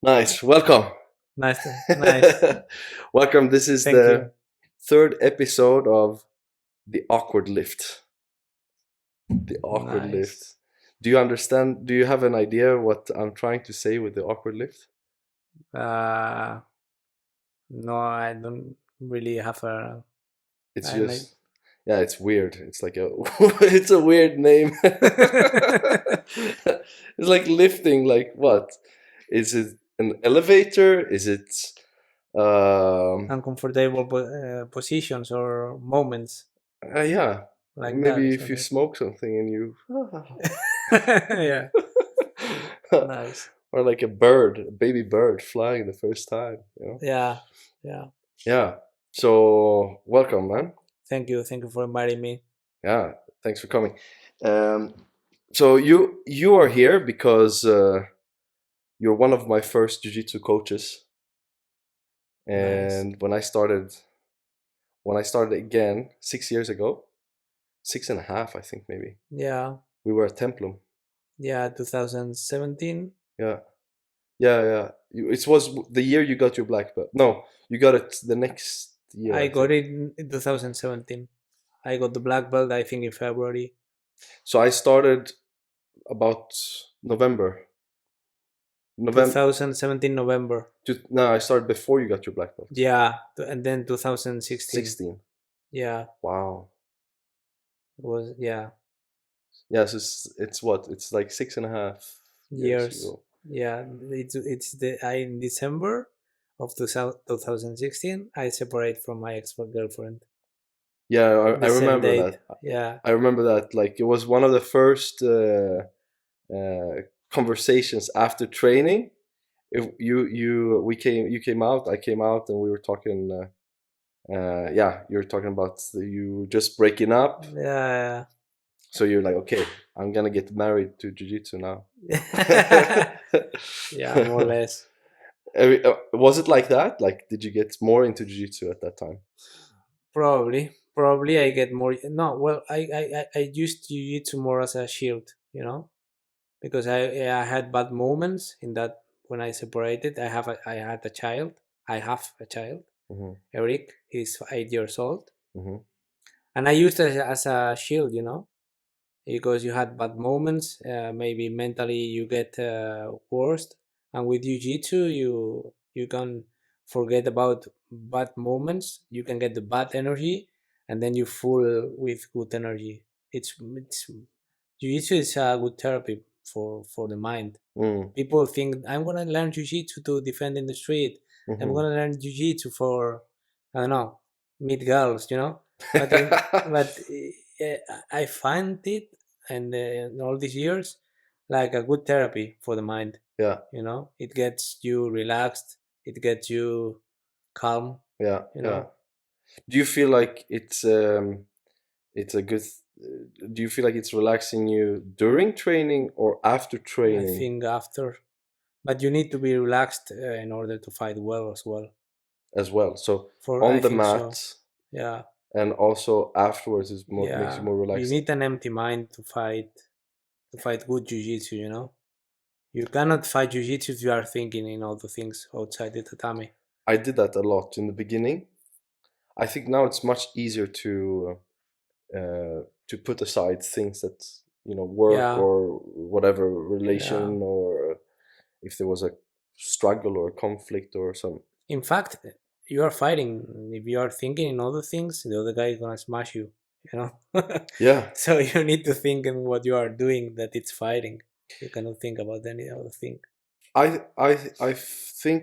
Nice. Welcome. Nice. Welcome. This is Thank the you. third episode of The Awkward Lift. The Awkward Lift. Nice. Do you understand? Do you have an idea what I'm trying to say with the awkward lift? Uh, no, I don't really have a. It's I like. just, yeah, it's weird. It's like a, it's a weird name. It's like lifting. Like what? Is it an elevator? Is it, Uncomfortable positions or moments yeah, like that or maybe if you something. smoke something and you. Yeah. Nice. Or like a bird, a baby bird flying the first time, you know? Yeah. Yeah. Yeah. So welcome, man. Thank you. Thank you for inviting me. Yeah. Thanks for coming. Um, so you are here because you're one of my first jiu-jitsu coaches, Nice. and when I started again 6 years ago, six and a half, I think maybe Yeah. we were at Templum. Yeah. 2017. Yeah. Yeah, yeah. It was the year you got your black belt. No, you got it the next year, I I got think. it in 2017. I got the black belt. I think in February. So I started about November. November. 2017 November. No, I started before you got your black belt. Yeah, and then 2016. 16. Yeah, Wow. it was Yes, it's what? It's like 6.5 years years. ago. Yeah, it's the I in December of 2016 I separate from my ex girlfriend. Yeah, I The same remember date. that. Yeah, I remember that. Like it was one of the first conversations after training. You came out, I came out, and we were talking. Yeah, you were talking about you just breaking up. yeah, So you're like, okay, I'm gonna get married to jiu-jitsu now. yeah, more or less. Was it like that? Like, did you get more into jiu-jitsu at that time? Probably I get more. No, well, I used jiu-jitsu more as a shield, because I had bad moments in that when I separated. I had a child. I have a child, Hmm. Eric. He's 8 years old, Hmm. and I used it as a shield, because you had bad moments. Maybe mentally you get worse, and with jiu-jitsu you can forget about bad moments. You can get the bad energy, and then you full with good energy. It's jiu-jitsu is a good therapy for the mind. Mm. People think I'm gonna learn jiu-jitsu to defend in the street. I'm Hmm. gonna learn jiu-jitsu for I don't know meet girls, but I find it and in all these years like a good therapy for the mind. Yeah, It gets you relaxed. It gets you calm. yeah, You yeah. know, Do you feel like it's a good? Do you feel like it's relaxing you during training or after I training think after, but you need to be relaxed in order to fight well as well. as well? So For I on the think so. mat Yeah. and also afterwards is more makes you Yeah, more you relaxed. need an empty mind to fight good jiu-jitsu, You cannot fight jiu-jitsu if you are thinking in all the things outside the tatami. I did that a lot in the beginning. I think now it's much easier to put aside things that work Yeah, or whatever yeah. relation, or if there was a struggle or a conflict or some. In fact, you are fighting. If you are thinking in other things, the other guy is gonna smash you, you know? Yeah, So you need to think in what you are doing that it's fighting. You cannot think about any other thing. I think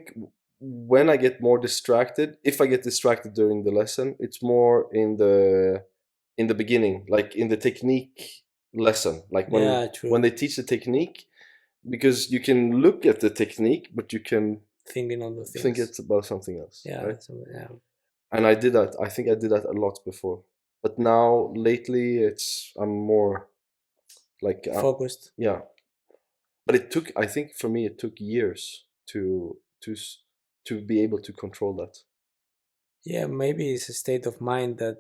when I get more distracted, if I get distracted during the lesson, it's more in the beginning, like in the technique lesson, like Yeah, when true. they teach the technique, because you can look at the technique, but you can Thinking other think things. it's about something else, Yeah, right? so, yeah. And I did that. I think I did that a lot before, but now lately I'm more like Focused. yeah. But it took, I think for me, it took years to be able to control that. Yeah, maybe it's a state of mind that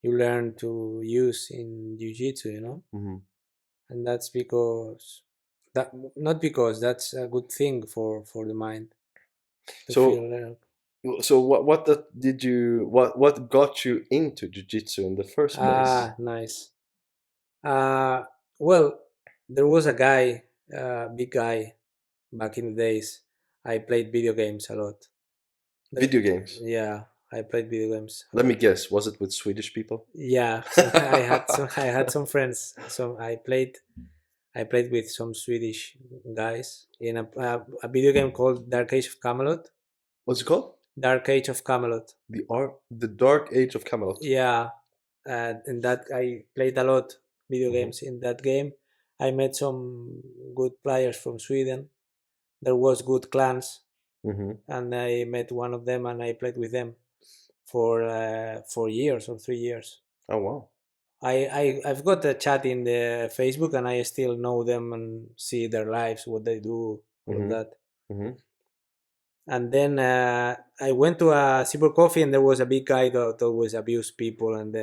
you learn to use in jiu-jitsu, Hmm. and that's because That not because that's a good thing for the mind to So, feel. so what got you into jiu-jitsu in the first place? Nice. Uh, well, there was a guy, big guy, back in the days. I played video games a lot. Video games. Yeah, I played video games a Let me lot. guess, was it with Swedish people? Yeah, so I had some friends. So I played with some Swedish guys in a video game called Dark Age of Camelot. What's it called? Dark Age of Camelot. The Dark Age of Camelot. Yeah, in that I played a lot video Hmm. games in that game. I met some good players from Sweden. There was good clans, Hmm. and I met one of them and I played with them for 4 years or 3 years. Oh wow. I've got a chat in the Facebook and I still know them and see their lives, what they do, all of Hmm. that. Hmm. And then I went to a Super Coffee and there was a big guy that always abused people and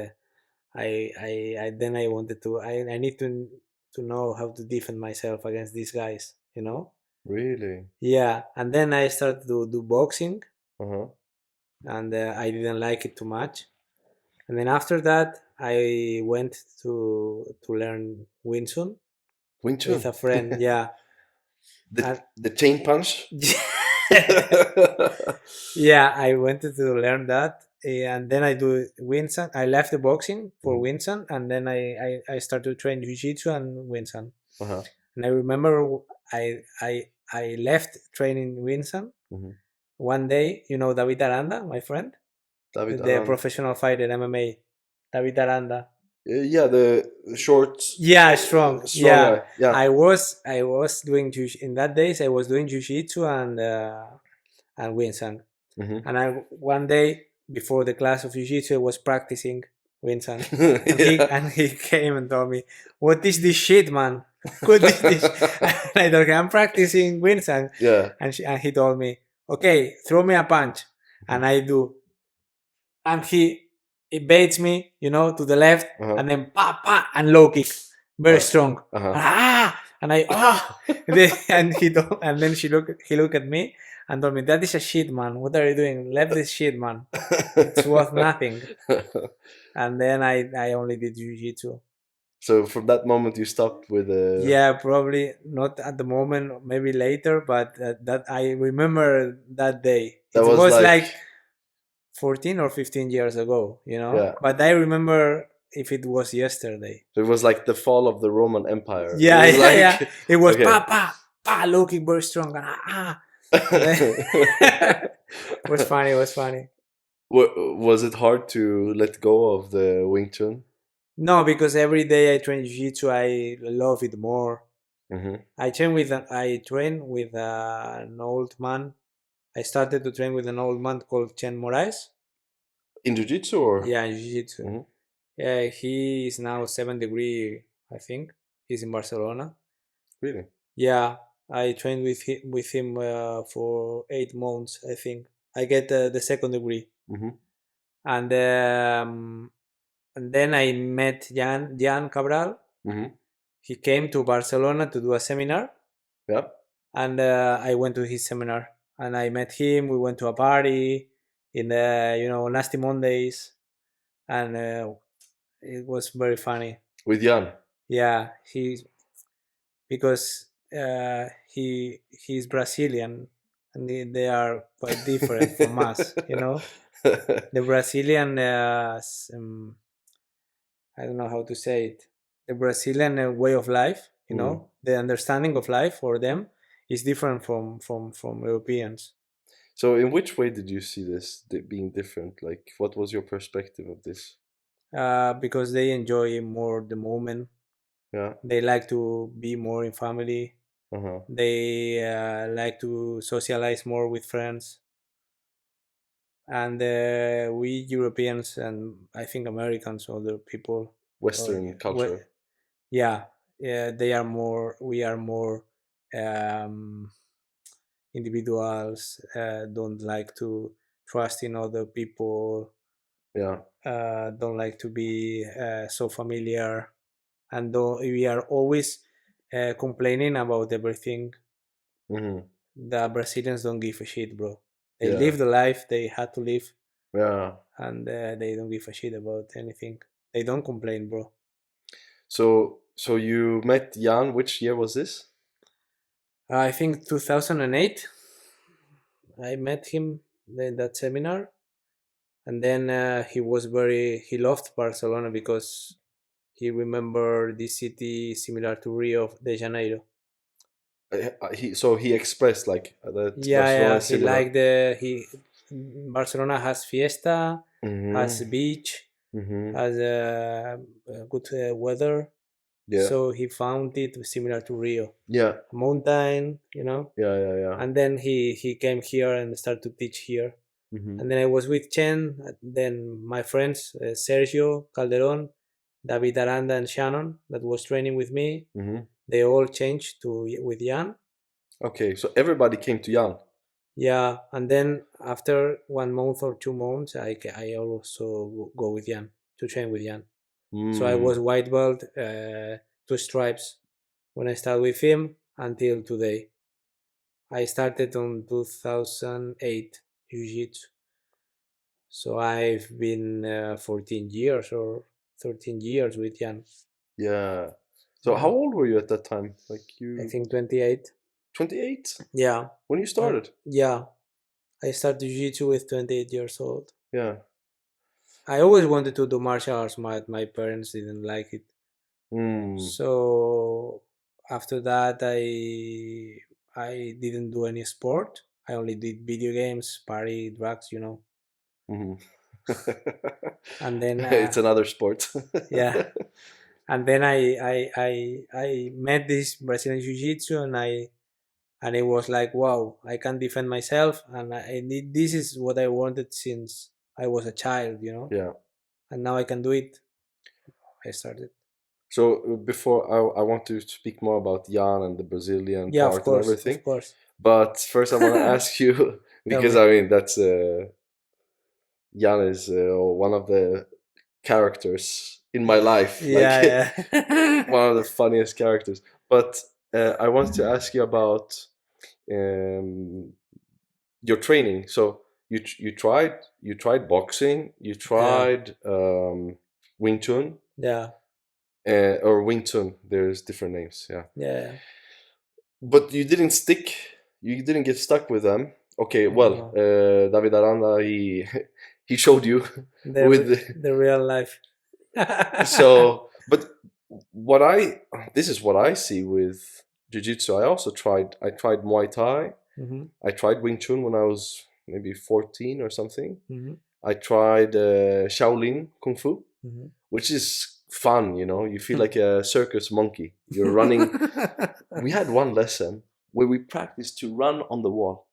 I then I wanted to I need to know how to defend myself against these guys, you know? Really? Yeah, and then I started to do boxing Uh-huh. and I didn't like it too much. And then after that, I went to learn Wing Chun Wing with Chun. a friend. Yeah, the and the chain punch. yeah, I wanted to learn that, and then I do Wing Chun. I left the boxing for Mhm. Wing Chun, and then I started to train Jiu-Jitsu and Wing Chun. Uh-huh. And I remember I left training Wing Chun Mhm. one day. You know David Aranda, my friend, David the Aran. professional fighter MMA. David Aranda. Yeah, the short, Yeah, strong. strong Yeah, guy. Yeah. I was doing in that days. I was doing jiu-jitsu and Wing Chun. Hmm. And I one day before the class of jiu-jitsu, I was practicing Wing Chun, and he Yeah. and he came and told me, "What is this shit, man? What is this?" And I told him, "I'm practicing Wing Chun," Yeah. and he told me, "Okay, throw me a punch," and I do, and he baits me, to the left, Uh-huh. and then pa pa and low kick, very Uh, strong. uh-huh. And I and then he looked at me and told me, "That is a shit, man. What are you doing? Left this shit, man. It's worth nothing." And then I only did jiu-jitsu. So from that moment you stopped with Yeah, probably not at the moment, maybe later, but that I remember that day. that It was was like, like 14 or 15 years ago. yeah. But I remember if it was yesterday. So it was like the fall of the Roman Empire. It Yeah, was yeah, yeah. like It was okay. pa pa pa, looking very strong. And then it was funny. It was funny. Was it hard to let go of the Wing Chun? No, because every day I train jiu-jitsu, I love it more. Hmm. I train with an old man. I started to train with an old man called Chen Moraes. In jiu-jitsu or? Yeah, in jiu-jitsu. Hmm. Yeah, he is now 7th degree, I think. He's in Barcelona. Really? Yeah, I trained with him for 8 months, I think. I get the 2nd degree, Hmm. and then I met Yan Cabral. Hmm. He came to Barcelona to do a seminar, Yeah. and I went to his seminar, and I met him. We went to a party in the Nasty Mondays, and it was very funny. With Jan. Yeah, because he's Brazilian and they are quite different from us. The Brazilian I don't know how to say it. The Brazilian way of life, Mm. the understanding of life for them is different from Europeans. So, in which way did you see this being different? Like, what was your perspective of this? Because they enjoy more the moment. Yeah. They like to be more in family. Uh-huh. They like to socialize more with friends. And we Europeans and I think Americans, other people, or Western culture. yeah, yeah, they are more. We are more um, individuals. Don't like to trust in other people. Yeah. Don't like to be so familiar, and we are always complaining about everything. Hmm. The Brazilians don't give a shit, bro. They Yeah. live the life they had to live, Yeah. and they don't give a shit about anything. They don't complain, bro. So you met Jan. Which year was this? I think 2008. I met him in that seminar, and then he loved Barcelona because he remembered this city similar to Rio de Janeiro. He expressed like that Yeah, Barcelona yeah, is he similar. liked he Barcelona has fiesta, has Mm-hmm. beach, Mm-hmm. has good weather, Yeah. so he found it similar to Rio, Yeah. mountain, Yeah. Yeah. Yeah. and then he came here and started to teach here. Mm-hmm. And then I was with Chen, then my friends Sergio Calderon, David Aranda, and Shannon that was training with me. Mm-hmm. They all changed to with Jan. Okay, so everybody came to Jan. Yeah, and then after 1 month or 2 months, I also go with Jan to train with Jan. So I Mm. was white belt, 2 stripes when I started with him until today. I started on 2008 Jiu-Jitsu. So I've been 14 years or 13 years with Jan. Yeah. So how Yeah, old were you at that time? Like I you think 28. 28 Yeah, when you started? yeah. I started Jiu-Jitsu with 28 years old. Yeah. I always wanted to do martial arts. My parents didn't like it. Mm. So after that, I didn't do any sport. I only did video games, party, drugs. Hmm. And then It's another sport. yeah, and then I met this Brazilian Jiu-Jitsu, and it was like, wow, I can defend myself, and this is what I wanted since I was a child. Yeah. And now I can do it. I started. So before I want to speak more about Jan and the Brazilian Yeah, of part and course, everything. of course. But first I want to ask you Tell because me. I mean that's Jan is one of the characters in my life, like Yeah, yeah. one of the funniest characters. But I want to ask you about um, your training. So you tried boxing, you Yeah, tried Wing Chun yeah, or Wing Chun. There's different names, yeah. yeah. But you didn't stick. You didn't get stuck with them. Okay, well, No, David Aranda he he showed you the with the real life. so. But what I this is what I see with jiu-jitsu. I tried Muay Thai. Hmm. I tried Wing Chun when I was maybe 14 or something. Hmm. I tried Shaolin Kung Fu, Hmm. which is fun, you feel like a circus monkey. You're running. We had one lesson where we practiced to run on the wall.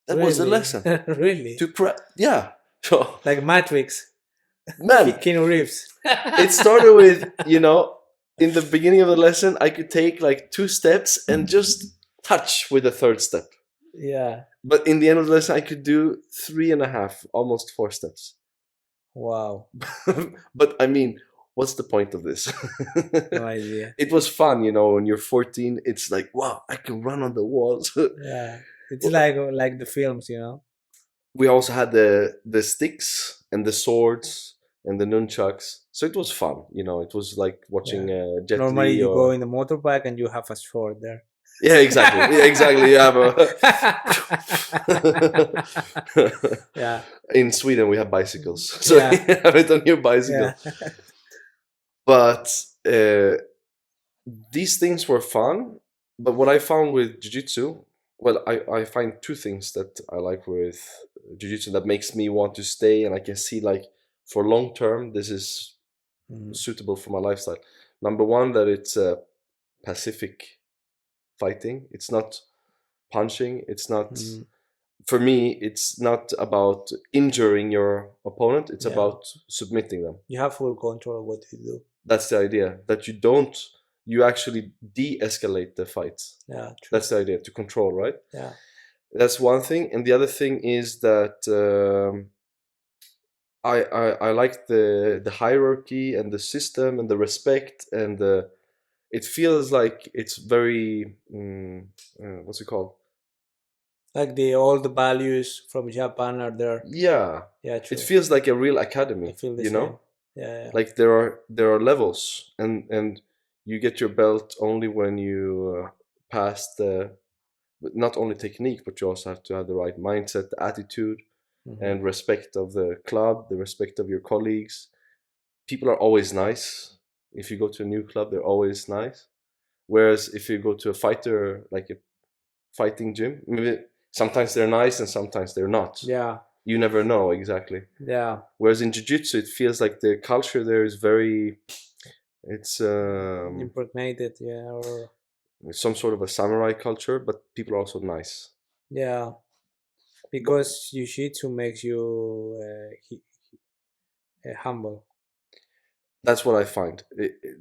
That was the Really, lesson. really, Yeah. So, like Matrix, man, Keanu Reeves. it started with, in the beginning of the lesson, I could take like 2 steps and just touch with the third step. Yeah. But in the end of the lesson, I could do 3.5, almost 4 steps. Wow. But I mean, what's the point of this? No idea. It was fun, when you're 14, it's like, wow, I can run on the walls. Yeah. It's like the films. We also had the sticks and the swords and the nunchucks. So it was fun, It was like watching Yeah. Jet Normally Li you go or in the motorbike and you have a sword there. yeah, exactly. Yeah, exactly. You have Yeah. in Sweden we have bicycles, so Yeah. you have it on your bicycle. Yeah. But uh, these things were fun. But what I found with jiu-jitsu, well, I find two things that I like with jiu-jitsu that makes me want to stay, and I can see like for long term this is Mhm. suitable for my lifestyle. Number one, that it's pacific fighting. It's not punching. It's not, Mhm. for me, it's not about injuring your opponent. It's Yeah. about submitting them. You have full control of what you do. That's the idea. That you actually de-escalate the fight. Yeah. True. That's the idea, to control, right? Yeah. That's one thing. And the other thing is that I like the hierarchy and the system and the respect and it feels like it's very what's it called? Like the old values from Japan are there. Yeah, Yeah, it true. feels like a real I academy, feel the you same. know? Yeah, yeah. Like there are levels, and you get your belt only when you pass the, not only technique, but you also have to have the right mindset, the attitude, Hmm. and respect of the club, the respect of your colleagues. People are always nice. If you go to a new club, they're always nice. Whereas if you go to a fighter, like a fighting gym, maybe sometimes they're nice and sometimes they're not. Yeah, You never know exactly. yeah. Whereas in jiu-jitsu, it feels like the culture there is very, it's Impregnated, yeah, or some sort of a samurai culture, but people are also nice. yeah, But because jiu-jitsu makes you humble. that's what I find.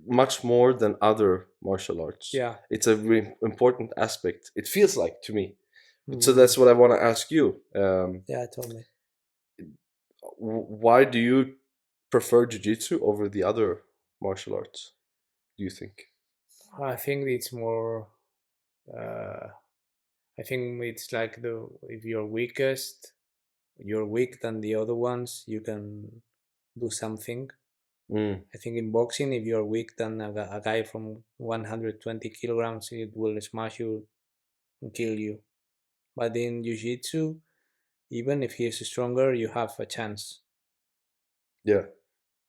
Much more than other martial arts. Yeah. It's a really important aspect. It feels like to me. So Hmm. that's what I want to ask you. Yeah, tell me. Why do you prefer jiu-jitsu over the other martial arts? Do you think? I think it's more. Uh, I think it's like the if you're weakest, you're weak than the other ones, you can do something. Mm, I think in boxing, if you're weak than a guy from 120 kilograms, it will smash you and kill you. But in jiu-jitsu, even if he is stronger, you have a chance. yeah,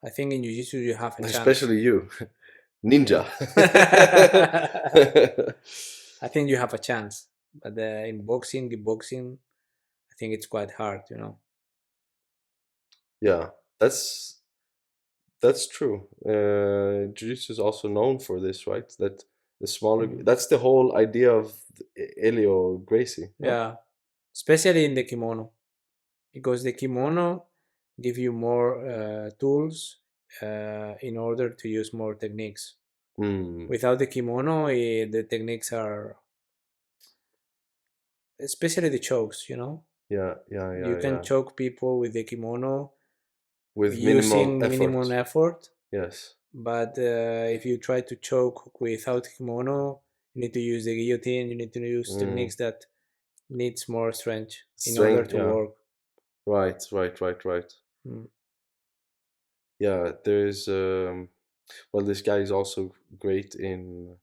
I think in jiu-jitsu you have a chance. especially you, Yeah. ninja. I think you have a chance. But in boxing, I think it's quite hard, you know. Yeah, that's true. Jiu-jitsu is also known for this, right? That the smaller, Mm. that's the whole idea of Elio Gracie, no? Yeah, especially in the kimono, because the kimono give you more tools in order to use more techniques. Mm, Without the kimono, the techniques are, especially the chokes, you know. yeah, yeah, You yeah, can yeah. choke people with the kimono With minimal using minimum effort. effort, Yes. but if you try to choke without kimono, you need to use the guillotine. You need to use Mm. techniques that needs more strength in order Strength, to yeah. work. Right, right, right, right. Mm. Yeah, there's well, this guy is also great in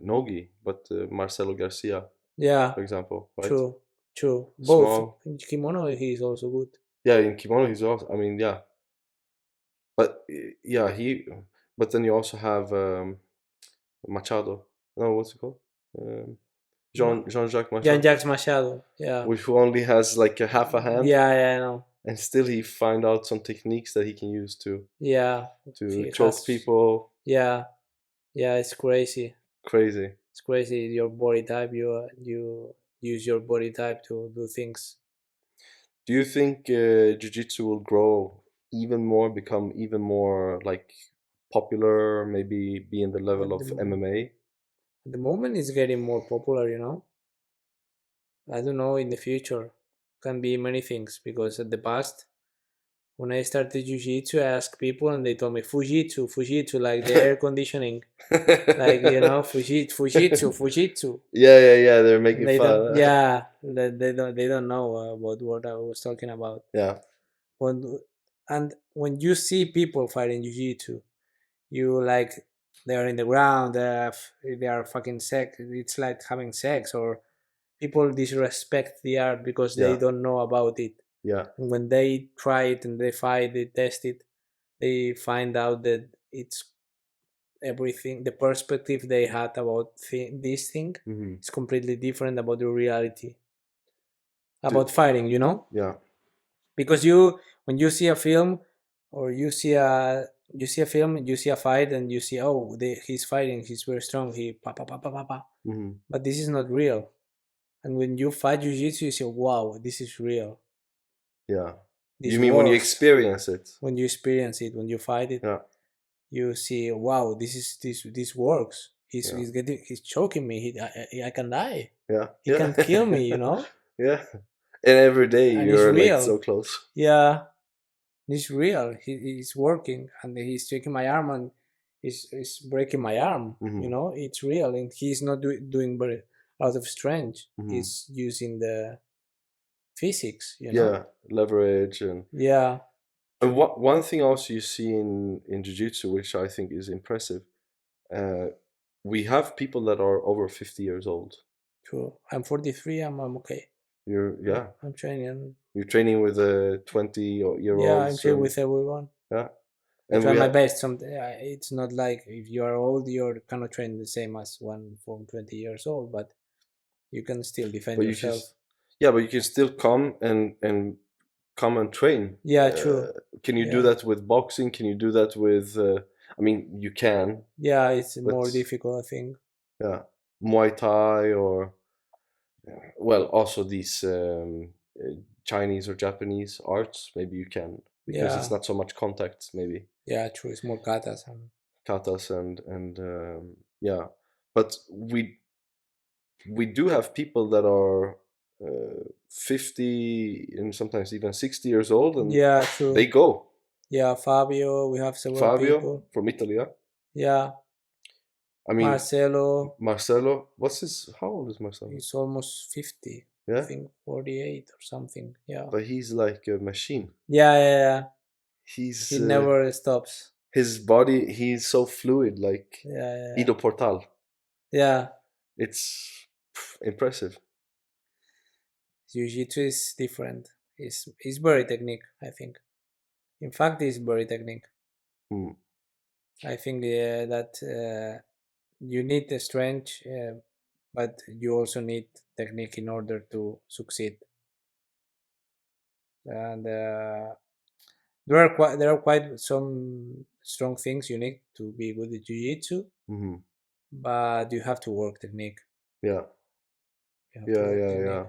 nogi, but Marcelo Garcia, Yeah, for example, right? true, true. Both Small. in kimono, he is also good. Yeah, in kimono he's also. I mean, yeah, but yeah, he. But then you also have Machado. No, what's it called? Um, Jean-Jacques Jan Machado, Jacques Machado. Yeah, who only has like a half a hand, yeah, yeah. I know. and still he find out some techniques that he can use Yeah, to he choke has. people. Yeah, yeah. It's crazy. Crazy. It's crazy. Your body type. You use your body type to do things. Do you think jiu-jitsu will grow even more, become even more like popular, maybe be in the level At the of mo- MMA? at the moment, it's getting more popular. You know. I don't know in the future. Can be many things because at the past when I started jiu-jitsu, I asked people and they told me Fujitsu, Fujitsu, like the air conditioning, like you know, Fujitsu, Fujitsu. Yeah, yeah, yeah. They're And making they don't, fun. yeah, they don't know about what I was talking about. Yeah, When and when you see people fighting jiu-jitsu, you like they are in the ground, they are fucking sex. It's like having sex, or people disrespect the art because they yeah, don't know about it. yeah. And when they try it and they fight, they test it, they find out that it's everything. The perspective they had about this thing Hmm. is completely different about the reality about fighting. You know, Yeah, because you when you see a film or you see a film, you see a fight, and you see he's fighting, he's very strong, he pa pa pa pa pa pa. hmm, But this is not real. And when you fight jiu-jitsu, you say, "Wow, this is real. yeah. This You mean when you works." experience it? When you experience it, when you fight it, Yeah, you see, wow, this works. yeah, He's choking me. I can die. yeah, He yeah, can't kill me, you know. yeah. And every day And it's you're like so real. close. Yeah, it's real. He's working, and he's taking my arm, and is breaking my arm. Hmm. It's real, and he's not doing very out of strength. Hmm. He's using the physics. Yeah, leverage Yeah, and what one thing also you see in jiu-jitsu, which I think is impressive, uh, we have people that are over 50 years old. true. I'm 43. I'm okay. You're yeah, I'm training. you're training with year Yeah, I'm olds training and with everyone. yeah, I and try we my have, best. It's not like if you are old, you're cannot train the same as one from 20 years old, but you can still defend but you can yourself. yeah, but you can still come and come and train. Yeah, true. Can you do Yeah, that with boxing? Can you do that with? I mean, you can, yeah. It's but more difficult, I think. yeah, Muay Thai or well, also these Chinese or Japanese arts. Maybe you can because it's Yeah, not so much contact. Maybe yeah, true. It's more katas and katas and yeah, but we do have people that are 50 and sometimes even 60 years old and yeah, they true. go. Yeah, Fabio. We have several Fabio people. from Italy, yeah. Yeah, I mean, Marcelo Marcelo, what's his, how old is Marcelo? is almost 50. I Yeah, think 48 or something. Yeah. but he's like a machine. Yeah, yeah, yeah. He He's, never stops. his body, he's so fluid, like Yeah, yeah, yeah. Ido Portal. Yeah. It's impressive. Jiu-Jitsu is different. It's very technique, I think. In fact, it's very technique. Hmm. I think that you need the strength, but you also need technique in order to succeed. And there are quite some strong things you need to be good at jiu-jitsu, Hmm. but you have to work technique. Yeah, You have to yeah, work yeah, technique. yeah.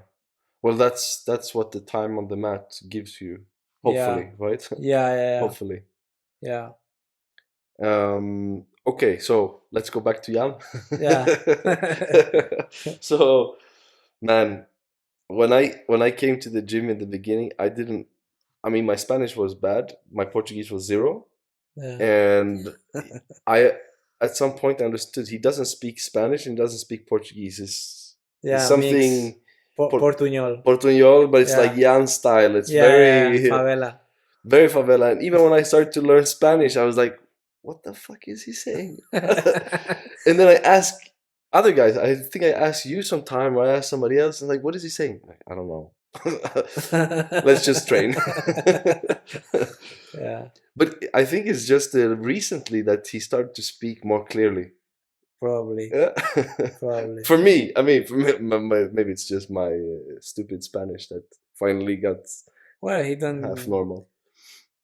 Well, that's what the time on the mat gives you. Yeah, Hopefully, right? yeah, yeah, Hopefully. yeah, Okay, so let's go back to Jan. yeah, So, man, when I came to the gym in the beginning, I didn't. I mean, my Spanish was bad. My Portuguese was zero, yeah, and I at some point I understood he doesn't speak Spanish and doesn't speak Portuguese. It's yeah. Mix something Portuñol. Portuñol, but it's like Yeah, Jan style. It's yeah, yeah, yeah. very Favela. very favela. And even when I started to learn Spanish, I was like, what the fuck is he saying? And then I asked other guys, I think I asked you sometime or I asked somebody else, and like, what is he saying? Like, I don't know. Let's just train. Yeah, But I think it's just recently that he started to speak more clearly. probably, Yeah. probably. For me, I mean, for me, maybe it's just my stupid Spanish that finally got Well, half normal.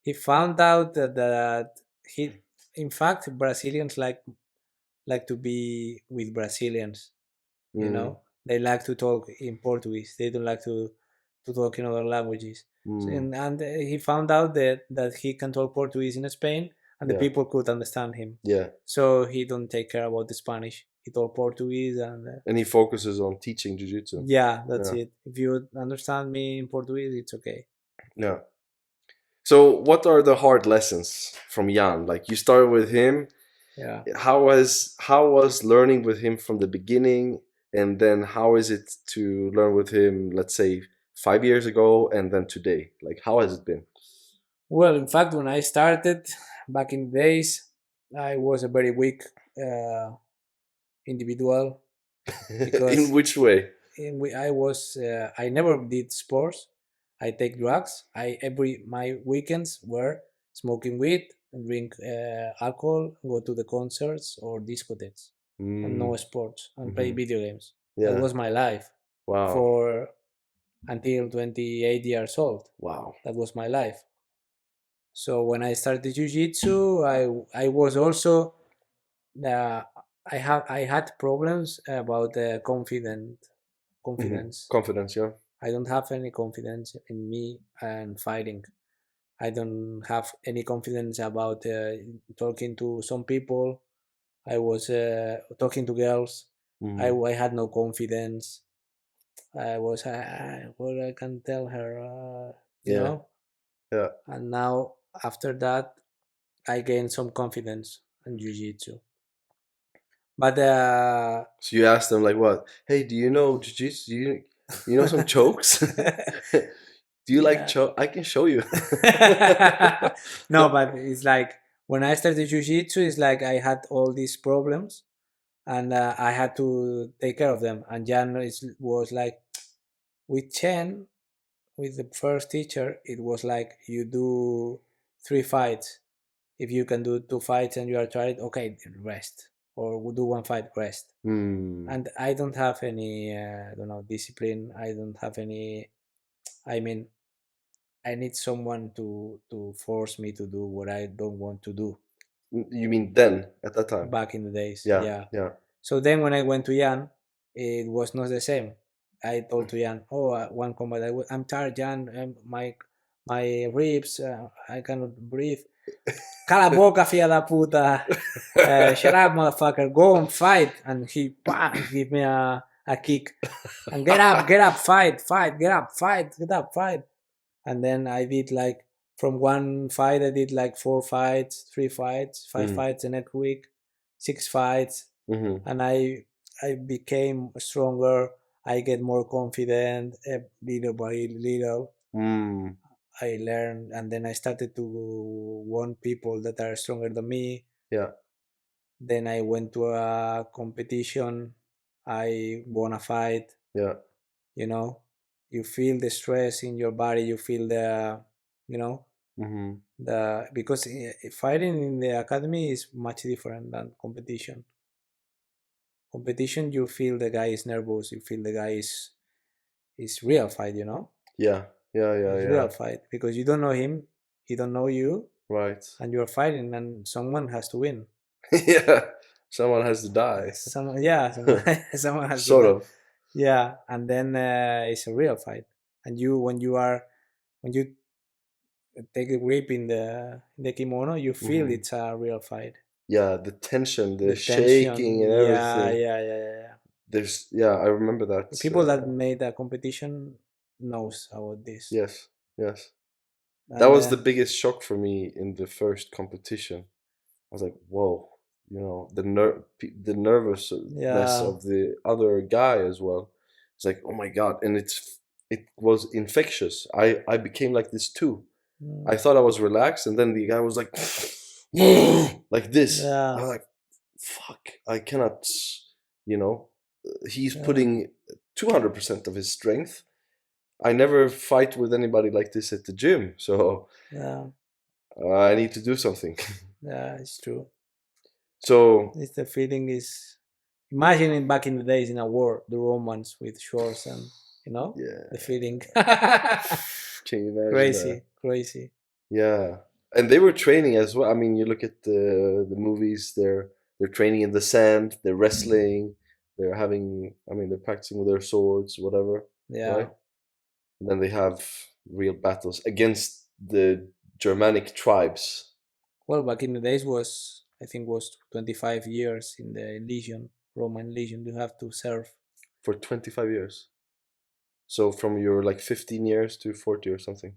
he found out that he, in fact, Brazilians like to be with Brazilians. Mm, They like to talk in Portuguese. They don't like to talk in other languages. So, mm, and he found out that he can talk Portuguese in Spain, and the yeah, people could understand him. yeah. So he don't take care about the Spanish. He talk Portuguese, and And he focuses on teaching jiu-jitsu. yeah, that's Yeah, it. If you understand me in Portuguese, it's okay. yeah. So, what are the hard lessons from Jan? Like you started with him. Yeah. How was learning with him from the beginning, and then how is it to learn with him? Let's say 5 years ago, and then today. Like, how has it been? Well, in fact, when I started back in the days, I was a very weak uh, individual In because which way? I never did sports. I take drugs. Every my weekends were smoking weed and drink alcohol, go to the concerts or discotheques, and no Mm, sports and play hmm. video games. That Yeah. was my life Wow. for until 28 years old. Wow. That was my life. So when I started jiu-jitsu, I was also uh, I had problems about Hmm. confidence. Confidence, yeah. I don't have any confidence in me and fighting. I don't have any confidence about talking to some people. I was talking to girls. I, Hmm. I had no confidence. I was what I can tell her, you Yeah. know. Yeah. And now after that, I gained some confidence. and jiu-jitsu. But So you asked them like, what? Hey, do you know jiu-jitsu? You know some chokes? Do you like yeah. choke? I can show you. No, but it's like when I started jiu-jitsu, it's like I had all these problems, and I had to take care of them. And Jan was like, with Chen, with the first teacher, it was like you do 3 fights. If you can do 2 fights and you are tired, okay, rest, or we'll do 1 fight, rest. And I don't have any, I don't know, discipline. I don't have any. I mean, I need someone to force me to do what I don't want to do. You mean then, at that time? Back in the days, Yeah, yeah. yeah. So then when I went to Jan, it was not the same. I told to Jan, oh, one combat, I'm tired, Jan, my ribs, I cannot breathe. Cala a boca, fia da puta. Shut up, motherfucker. Go and fight. And he give me a kick. And get up, fight, get up, fight. And then I did like, from 1 fight, I did like 4 fights, 3 fights, 5 fights the next week, 6 fights. And I became stronger. I get more confident little by little. I learned, and then I started to want people that are stronger than me. Yeah. Then I went to a competition. I won a fight. Yeah. You know, you feel the stress in your body. You feel the, you know, the, because fighting in the academy is much different than competition. Competition, you feel the guy is nervous. You feel the guy is real fight. You know. Yeah. Yeah. Yeah. It's Yeah. real fight because you don't know him. He don't know you. Right. And you're fighting, and someone has to win. Yeah. Someone has to die. Someone someone has Sort to die. of. Yeah, and then it's a real fight. And when you take a grip in the kimono, you feel it's a real fight. Yeah, the tension, the tension, shaking, and yeah, everything. yeah. There's, yeah, I remember that. The people that made a competition knows about this. Yes, yes. And, That was the biggest shock for me in the first competition. I was like, whoa, you know, the nervousness of the other guy as well. It's like, oh my god, and it was infectious. I became like this too. I thought I was relaxed, and then the guy was like, like this. Yeah. I was like, fuck, I cannot, you know, he's putting 200% of his strength. I never fight with anybody like this at the gym, so yeah, I need to do something. yeah, it's true. So It's the feeling is, imagining back in the days in a war, the Romans with shorts and, you know, yeah, the feeling. can you imagine that? Crazy. Yeah, and they were training as well. I mean, you look at the movies; they're training in the sand, they're wrestling, they're having. I mean, they're practicing with their swords, whatever. Yeah. Right? And then they have real battles against the Germanic tribes. Well, back in the days I think was 25 years in the Legion, Roman Legion. You have to serve for 25 years. So from your like 15 years to 40 or something.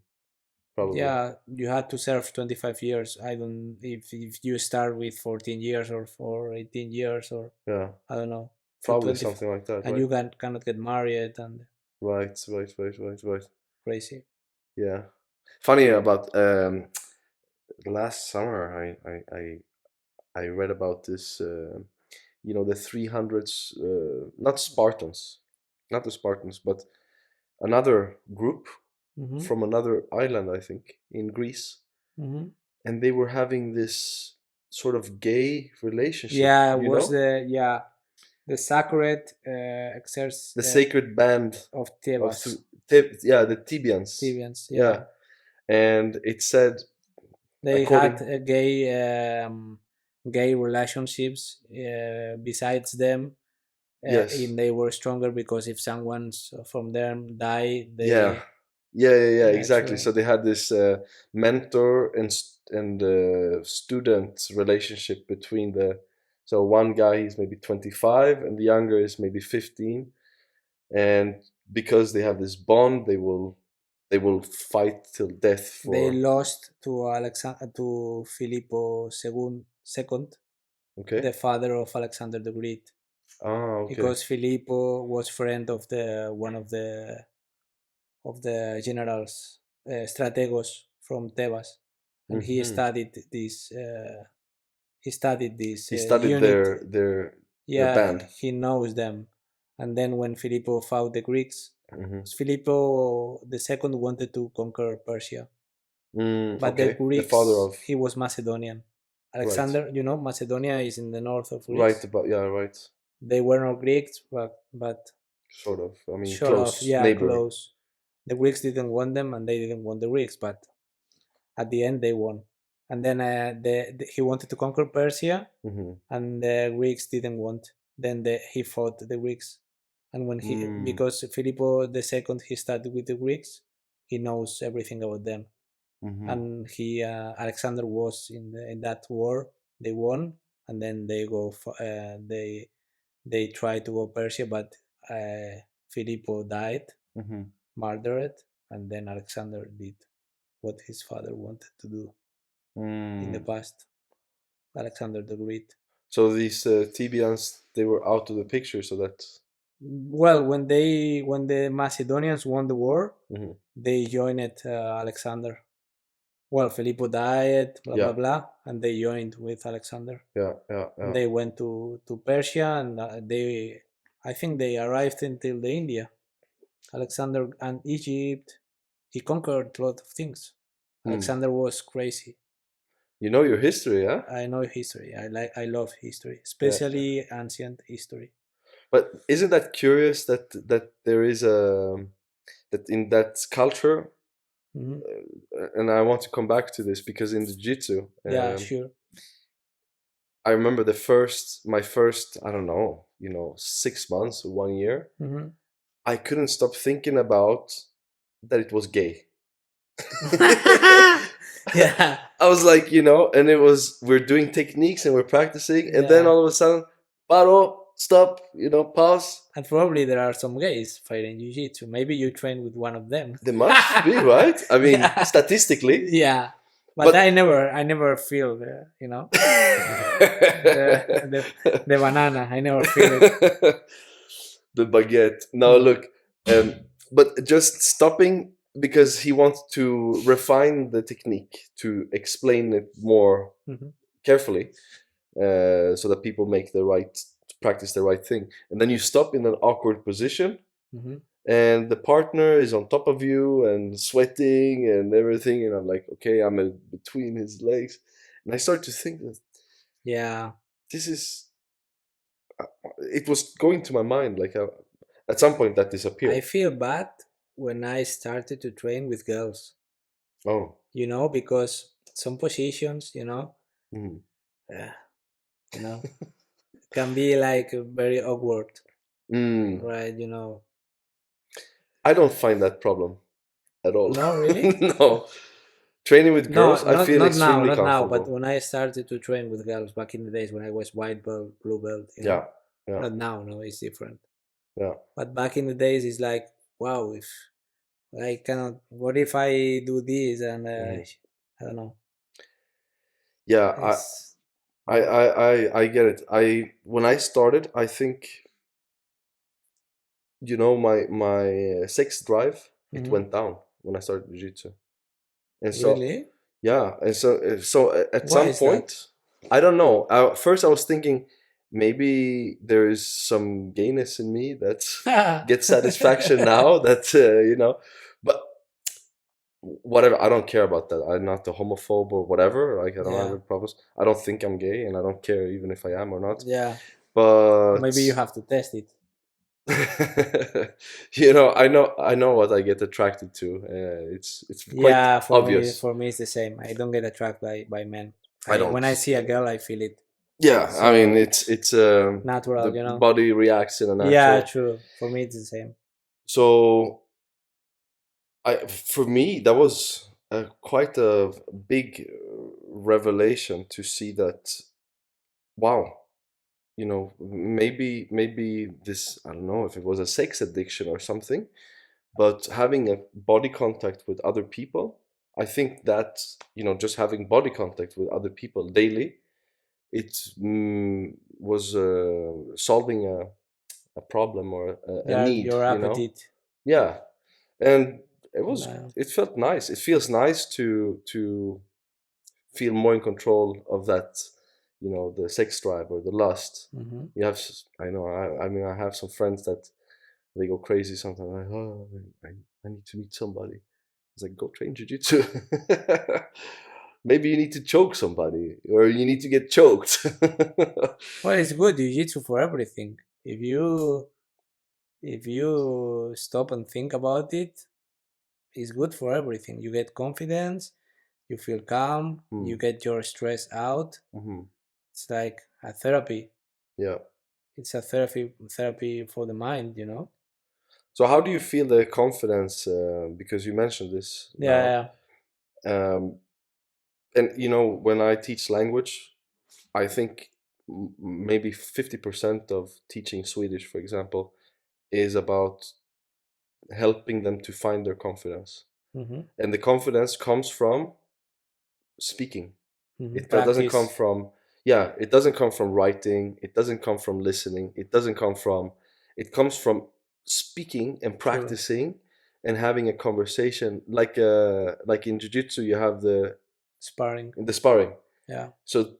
Probably. Yeah, you had to serve 25 years. I don't, if you start with 14 years or 18 years, or yeah, I don't know, probably something like that. And right? you cannot get married and right. Crazy. Yeah. Funny about last summer I read about this you know, the 300s, not the Spartans, but another group from another island, I think, in Greece. And they were having this sort of gay relationship. Yeah, it was the sacred exercise, the sacred band of Thebes. Yeah, the Thebians. Yeah. And it said they had gay relationships besides them. Yes. And they were stronger because if someone from them died, they yeah, exactly. So they had this mentor and student relationship between so one guy, he's maybe 25 and the younger is maybe 15, and because they have this bond, they will fight till death. They lost to Filippo II. Okay. the father of Alexander the Great, Ah, okay. because Filippo was friend of the one of the generals, strategos from Thebes, and Hmm. he studied this He studied unit. their Yeah, band. he knows them. And then when Filippo fought the Greeks, Hmm. Filippo the second wanted to conquer Persia, but the Okay. The father Greeks, of he was Macedonian. right, Alexander, Macedonia is in the north of right Greece. about yeah, right. They were not Greeks, but Sort of. I mean, sort of, close yeah, neighbor. close. The Greeks didn't want them, and they didn't want the Greeks, but at the end they won. And then he wanted to conquer Persia, Hmm. and the Greeks didn't want. Then he fought the Greeks, and Mm. because Filippo the second he started with the Greeks, he knows everything about them, Hmm. and Alexander was in that war. They won, and then they tried to go Persia, but Filippo died, Hmm. murdered, and then Alexander did what his father wanted to do in the Mm. past. Alexander the Great. So these Thebians, they were out of the picture. So that. Well, when the Macedonians won the war, Hmm. they joined Alexander. Well, Filippo died, blah Yeah, blah blah, and they joined with Alexander. yeah, yeah, And yeah. they went to Persia, and I think they arrived until the India. Alexander and Egypt. He conquered a lot of things. Hmm. Alexander was crazy. You know your history, huh? I know history. I love history, Yeah. especially ancient history. But isn't that curious that there is a that in that culture, Hmm. and I want to come back to this because in the jiu-jitsu, Yeah, sure. I remember my first, I don't know, 6 months or 1 year, Hmm. I couldn't stop thinking about that it was gay. Yeah, I was like, and it was, we're doing techniques and we're practicing, and then yeah. all of a sudden, paro, stop, pause. And probably there are some gays fighting jiu-jitsu. Maybe you train with one of them. There must be, right? I mean, Yeah, statistically, yeah. But but I never feel the banana. I never feel it. the baguette. Now Mm. look, but just stopping because he wants to refine the technique to explain it more Hmm. carefully, so that people make the right practice the right thing. And then you stop in an awkward position, Hmm. and the partner is on top of you and sweating and everything, and I'm like, okay, I'm in between his legs, and I start to think that Yeah, this is. It was going to my mind like at some point that I disappeared. feel bad when I started to train with girls. Oh. Because some positions, Mhm. uh, you know, can be like very awkward, Mm. right? I don't find that problem at all. No, really. No, training with girls, No, I feel extremely not now. But comfortable. when I started to train with girls back in the days when I was white belt, blue belt, Yeah, yeah, not now. No, it's different. yeah. But back in the days, it's like, wow, if I cannot, what if I do this? And Hmm. I don't know. Yeah, It's I get it. When I started, I think my sex drive, it Mhm. went down when I started jiu-jitsu, and so Really. yeah, and so at Why some is that? point, I don't know. First, I was thinking maybe there is some gayness in me that gets satisfaction now. That but whatever. I don't care about that. I'm not a homophobe or whatever. Like I don't have Yeah, any problems. I don't think I'm gay, and I don't care even if I am or not. yeah. But Maybe you have to test it. I know what I get attracted to. It's quite Yeah, obvious. for me it's the same. I don't get attracted by men. I I don't. When I see a girl, I feel it. Yeah, I mean So it's natural, the body reacts in a Yeah, natural. true. For me, it's the same. So for me that was quite a big revelation to see that, wow, maybe this, I don't know if it was a sex addiction or something, but having a body contact with other people, I think that just having body contact with other people daily it was solving a problem or a Yeah, need, your you know. appetite. Yeah, and Yeah. it felt nice. It feels nice to feel more in control of that, you know, the sex drive or the lust. Hmm. You have I know I mean I have some friends that they go crazy sometimes, like, oh, I need to meet somebody. It's like, go train jiu-jitsu. Maybe you need to choke somebody or you need to get choked. Well, it's good jiu-jitsu for everything. If you stop and think about it, it's good for everything. You get confidence, you feel calm, you Hmm. get your stress out. Hmm. It's like a therapy. Yeah. It's a therapy for the mind, you know? So how do you feel the confidence? Because you mentioned this now, Yeah, um, and you know, when I teach language, I think maybe 50% of teaching Swedish, for example, is about helping them to find their confidence. yeah. Hmm. And the confidence comes from speaking. Hmm. It doesn't come Practice. from, yeah, it doesn't come from writing. It doesn't come from listening. It doesn't come from, it comes from speaking and True. practicing and having a conversation. Like in jiu-jitsu, you have Sparring. the sparring. Yeah, So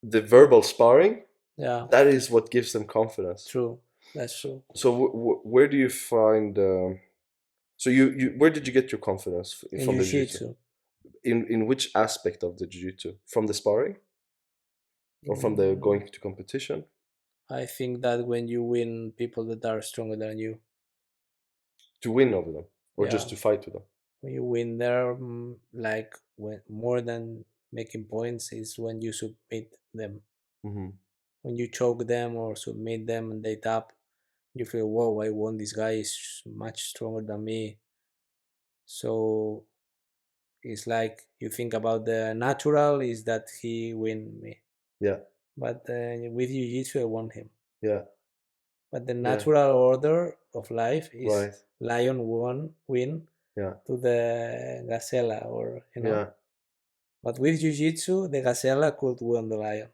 the verbal sparring, yeah. that is what gives them confidence. True. That's true. So where do you find? So you where did you get your confidence In from the jiu-jitsu? jiu-jitsu. In which aspect of the jiu-jitsu? From the sparring or from the Mm, going to competition I think that when you win people that are stronger than you, to win over them or just yeah, to fight with them? when you win there, like when more than making points is when you submit them. Hmm. When you choke them or submit them and they tap, you feel, whoa, I won. This guy is much stronger than me. So it's like you think about the natural is that he win me, Yeah, but with jiu-jitsu I won him. yeah, But the yeah. natural order of life is Right. lion win Yeah, to the gazelle, or you know. yeah. But with jiu-jitsu, the gazelle could win the lion.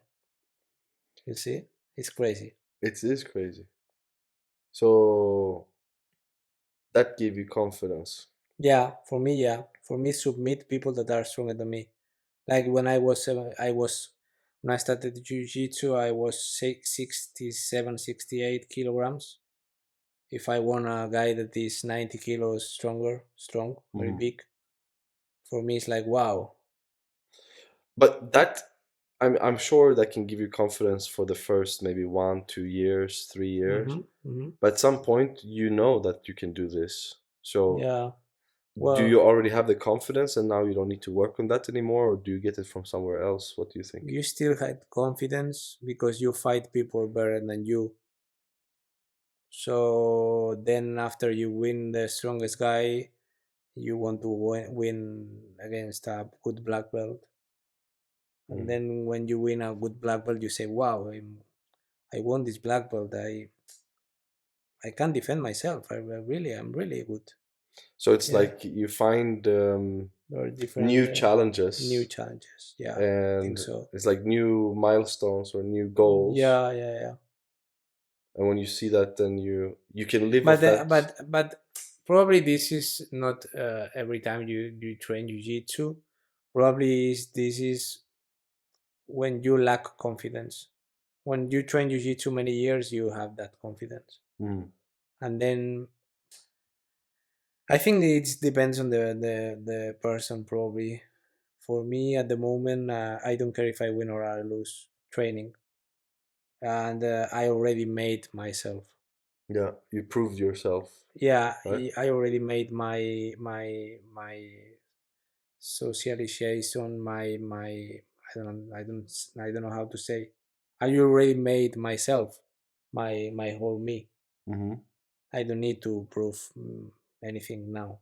You see, it's crazy. It is crazy. So that gave you confidence. Yeah, for me, submit people that are stronger than me. Like when I started jiu-jitsu, I was 67, 68 kilograms. If I want a guy that is 90 kilos strong, very Hmm. big, for me it's like wow. But that, I'm sure that can give you confidence for the first maybe 1, 2 years, 3 years. Mm-hmm, mm-hmm. But at some point, you know that you can do this. So Yeah. do Well, you already have the confidence and now you don't need to work on that anymore, or do you get it from somewhere else? What do you think? you still had confidence because you fight people better than you. So then, after you win the strongest guy, you want to win against a good black belt. And Mm. then, when you win a good black belt, you say, "Wow, I won this black belt. I can defend myself. I'm really good." So it's Yeah, like you find there are different new new challenges, challenges. Yeah, I think and so. it's like new milestones or new goals. Yeah, yeah, yeah. And when you see that, then you can live But off that. probably this is not every time you train jiu-jitsu. Probably this is when you lack confidence. When you train jiu-jitsu many years, you have that confidence, Mm. and then I think it depends on the person. Probably for me at the moment, I don't care if I win or I lose training, and I already made myself. Yeah, you proved yourself, Yeah, right? I already made my socialization, I don't know how to say. I already made myself, my whole me. Hmm. I don't need to prove anything now.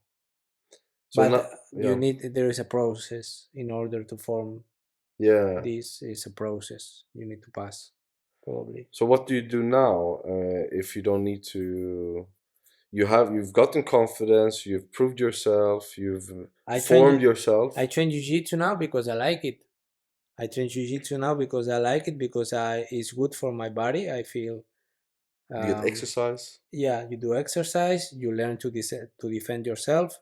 So But not, yeah, there is a process in order to form. yeah. This is a process you need to pass, probably. So what do you do now if you don't need to? You've gotten confidence, you've proved yourself, you've I train formed ju- I yourself. train jiu-jitsu now because I like it. I train jiu-jitsu now because I like it, because it's good for my body. I feel, You get um, exercise. yeah, you do exercise, you learn to defend yourself,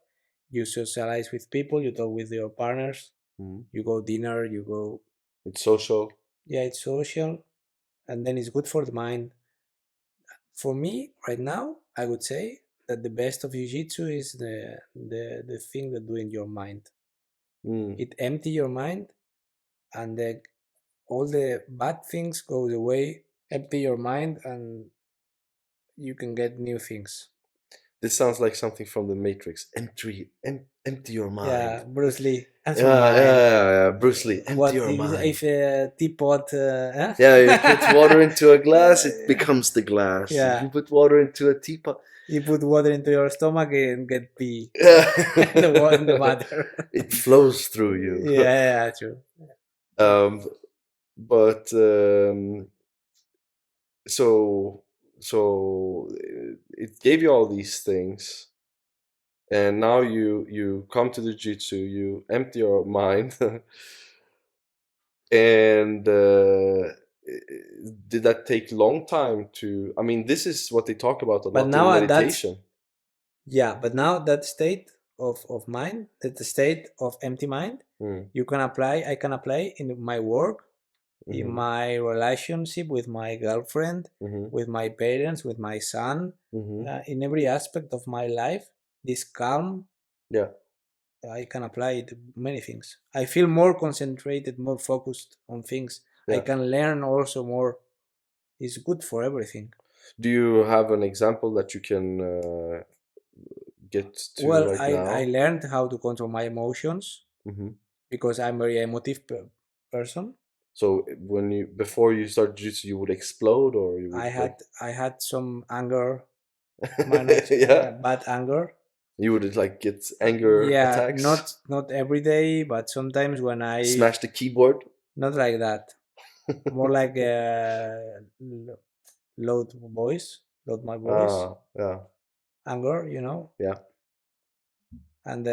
you socialize with people, you talk with your partners, Mhm. you go dinner, you go, It's social. yeah, it's social, and then it's good for the mind. For me, right now, I would say that the best of jiu-jitsu is the thing that do in your mind. Mm. It empty your mind, and all the bad things go away. Empty your mind, and you can get new things. This sounds like something from the Matrix. Empty your Yeah, mind. Bruce Lee, empty your Yeah, mind. yeah, yeah. Bruce Lee, empty What your mind. if a teapot? Yeah, you put water into a glass, it Yeah, becomes the glass. If yeah. you put water into a teapot, You put water into your stomach and get pee. yeah, The water. it flows through you. Yeah, true. um, but so it gave you all these things, and now you come to the jitsu, you empty your mind, and did that take long time to? I mean, this is what they talk about a But lot in now that's meditation. yeah. But now that state of mind, that the state of empty mind, Mm, you can apply. I can apply in my work, in mm-hmm, my relationship with my girlfriend, mm-hmm, with my parents, with my son, mm-hmm. in every aspect of my life. This calm, Yeah, I can apply it to many things. I feel more concentrated, more focused on things. I yeah. can learn also more. It's good for everything. Do you have an example that you can get to Well, right I now? learned how to control my emotions Hmm. because I'm very emotive person. So when you before you start jiu-jitsu, you would explode, or you I would like, had I had some anger manage, yeah, bad anger. you would like get anger Yeah, attacks, not every day, but sometimes when I, smash the keyboard. not like that, more like loud voice, loud my voice, Ah, yeah, anger, you know. yeah. And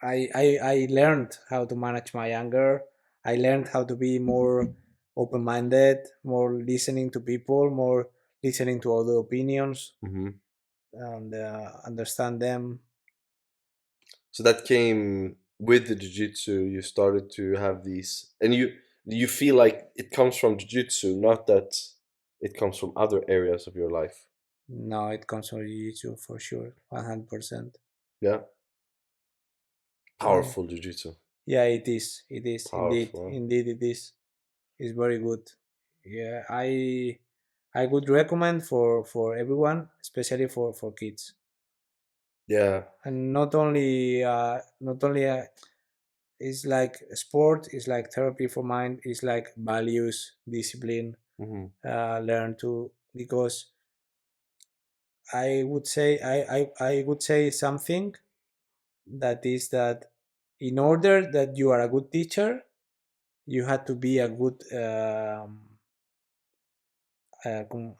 I learned how to manage my anger. I learned how to be more open-minded, more listening to people, more listening to other opinions, Hmm. and understand them. So that came with the jiu-jitsu. You started to have these, and you feel like it comes from jiu-jitsu, not that it comes from other areas of your life. Now it comes from jiu-jitsu for sure, 100%. Yeah, And powerful jiu-jitsu, yeah, it is. It is indeed. powerful. Indeed, it is. It's very good. Yeah, I would recommend for everyone, especially for kids. Yeah. And not only it's like sport, it's like therapy for mind, it's like values, discipline, Hmm. learn to, because I would say something that is that in order that you are a good teacher, you had to be a good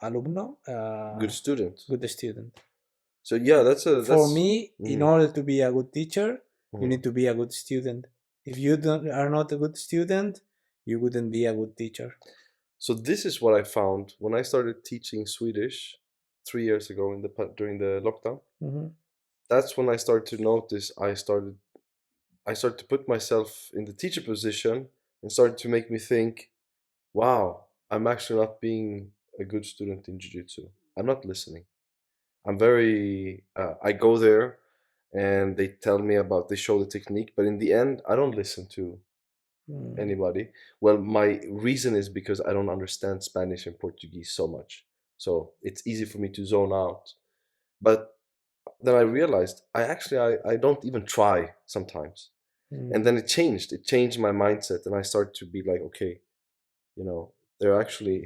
alumno, Good student. good student. So yeah, For that's. me, in Mhm, order to be a good teacher, you mhm. need to be a good student. If you are not a good student, you wouldn't be a good teacher. So this is what I found when I started teaching Swedish 3 years ago during the lockdown. Hmm. That's when I started to notice. I started to put myself in the teacher position and started to make me think, wow, I'm actually not being a good student in jiu-jitsu. I'm not listening. I go there and they tell me about, they show the technique, but in the end, I don't listen to Mm. anybody. Well, my reason is because I don't understand Spanish and Portuguese so much. So it's easy for me to zone out. But then I realized I don't even try sometimes. And Mm. then it changed. It changed my mindset and I started to be like, okay, they're actually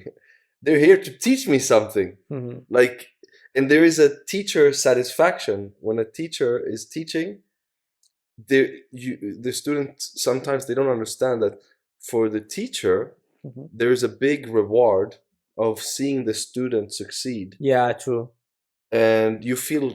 they're here to teach me something. Mhm. Like, and there is a teacher satisfaction when a teacher is teaching. The students sometimes they don't understand that for the teacher Mhm. there is a big reward of seeing the student succeed, Yeah, true. and you feel